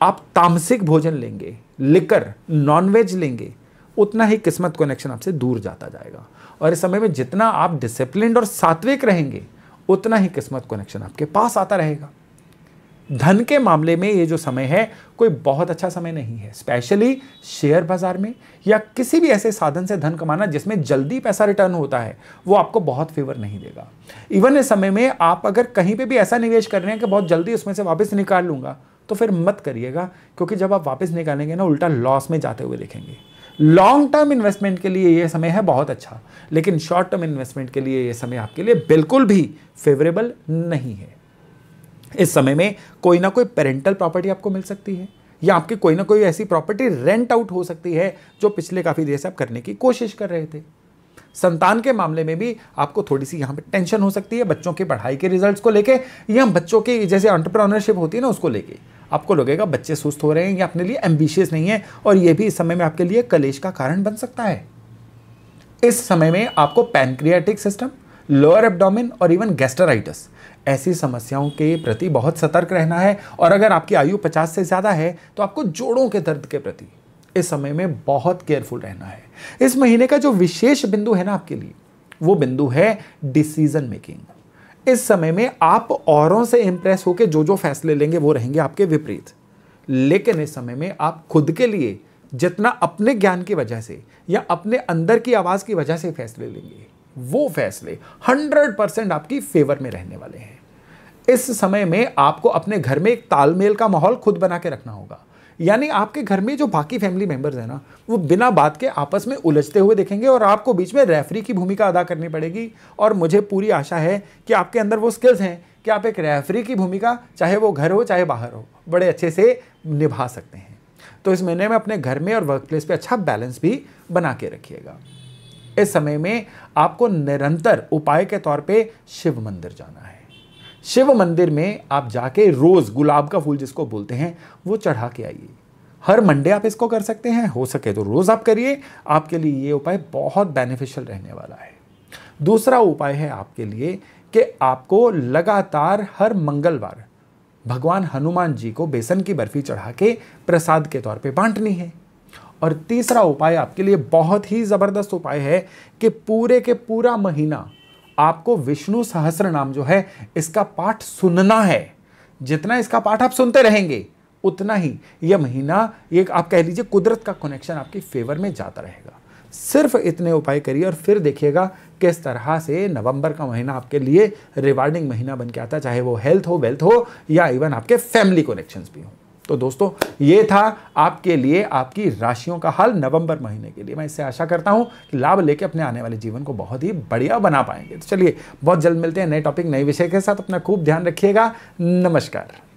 आप तामसिक भोजन लेंगे, लिकर, नॉनवेज लेंगे, उतना ही किस्मत कनेक्शन आपसे दूर जाता जाएगा। और इस समय में जितना आप डिसिप्लिन्ड और सात्विक रहेंगे, उतना ही किस्मत कनेक्शन आपके पास आता रहेगा। धन के मामले में ये जो समय है कोई बहुत अच्छा समय नहीं है। स्पेशली शेयर बाजार में या किसी भी ऐसे साधन से धन कमाना जिसमें जल्दी पैसा रिटर्न होता है, वो आपको बहुत फेवर नहीं देगा। इवन इस समय में आप अगर कहीं पे भी ऐसा निवेश कर रहे हैं कि बहुत जल्दी उसमें से वापस निकाल लूंगा, तो फिर मत करिएगा, क्योंकि जब आप वापस निकालेंगे ना, उल्टा लॉस में जाते हुए देखेंगे। लॉन्ग टर्म इन्वेस्टमेंट के लिए ये समय है बहुत अच्छा, लेकिन शॉर्ट टर्म इन्वेस्टमेंट के लिए ये समय आपके लिए बिल्कुल भी फेवरेबल नहीं है। इस समय में कोई ना कोई पेरेंटल प्रॉपर्टी आपको मिल सकती है, या आपकी कोई ना कोई ऐसी प्रॉपर्टी रेंट आउट हो सकती है जो पिछले काफ़ी देर से आप करने की कोशिश कर रहे थे। संतान के मामले में भी आपको थोड़ी सी यहाँ पे टेंशन हो सकती है, बच्चों की पढ़ाई के रिजल्ट्स को लेके, या बच्चों की जैसे एंटरप्रेन्योरशिप होती है ना, उसको लेके आपको लगेगा बच्चे सुस्त हो रहे हैं या अपने लिए एम्बिशियस नहीं है, और ये भी इस समय में आपके लिए कलेश का कारण बन सकता है। इस समय में आपको पैनक्रियाटिक सिस्टम, लोअर एब्डोमेन और इवन गैस्ट्राइटिस ऐसी समस्याओं के प्रति बहुत सतर्क रहना है। और अगर आपकी आयु 50 से ज़्यादा है तो आपको जोड़ों के दर्द के प्रति इस समय में बहुत केयरफुल रहना है। इस महीने का जो विशेष बिंदु है ना आपके लिए, वो बिंदु है डिसीजन मेकिंग। इस समय में आप औरों से इंप्रेस होकर जो जो फैसले लेंगे वो रहेंगे आपके विपरीत, लेकिन इस समय में आप खुद के लिए जितना अपने ज्ञान की वजह से या अपने अंदर की आवाज़ की वजह से फैसले लेंगे, वो फैसले 100% आपकी फेवर में रहने वाले हैं। इस समय में आपको अपने घर में एक तालमेल का माहौल खुद बना के रखना होगा। यानी आपके घर में जो बाकी फैमिली मेंबर्स हैं ना, वो बिना बात के आपस में उलझते हुए दिखेंगे और आपको बीच में रेफरी की भूमिका अदा करनी पड़ेगी। और मुझे पूरी आशा है कि आपके अंदर वो स्किल्स हैं कि आप एक रेफरी की भूमिका, चाहे वो घर हो चाहे बाहर हो, बड़े अच्छे से निभा सकते हैं। तो इस महीने में अपने घर में और वर्क प्लेस पे अच्छा बैलेंस भी बना के रखिएगा। इस समय में आपको निरंतर उपाय के तौर पे शिव मंदिर जाना है। शिव मंदिर में आप जाके रोज गुलाब का फूल जिसको बोलते हैं वो चढ़ा के आइए। हर मंडे आप इसको कर सकते हैं, हो सके तो रोज आप करिए। आपके लिए ये उपाय बहुत बेनिफिशियल रहने वाला है। दूसरा उपाय है आपके लिए कि आपको लगातार हर मंगलवार भगवान हनुमान जी को बेसन की बर्फी चढ़ा के प्रसाद के तौर पे बांटनी है। और तीसरा उपाय आपके लिए बहुत ही जबरदस्त उपाय है कि पूरे के पूरा महीना आपको विष्णु सहस्त्र नाम जो है इसका पाठ सुनना है। जितना इसका पाठ आप सुनते रहेंगे उतना ही यह महीना एक आप कह लीजिए कुदरत का कनेक्शन आपकी फेवर में जाता रहेगा। सिर्फ इतने उपाय करिए और फिर देखिएगा किस तरह से नवंबर का महीना आपके लिए रिवार्डिंग महीना बन के आता है, चाहे वो हेल्थ हो, वेल्थ हो या इवन आपके फैमिली कनेक्शंस भी हो। तो दोस्तों ये था आपके लिए आपकी राशियों का हाल नवंबर महीने के लिए। मैं इससे आशा करता हूं कि लाभ लेके अपने आने वाले जीवन को बहुत ही बढ़िया बना पाएंगे। तो चलिए बहुत जल्द मिलते हैं नए टॉपिक नए विषय के साथ। अपना खूब ध्यान रखिएगा। नमस्कार।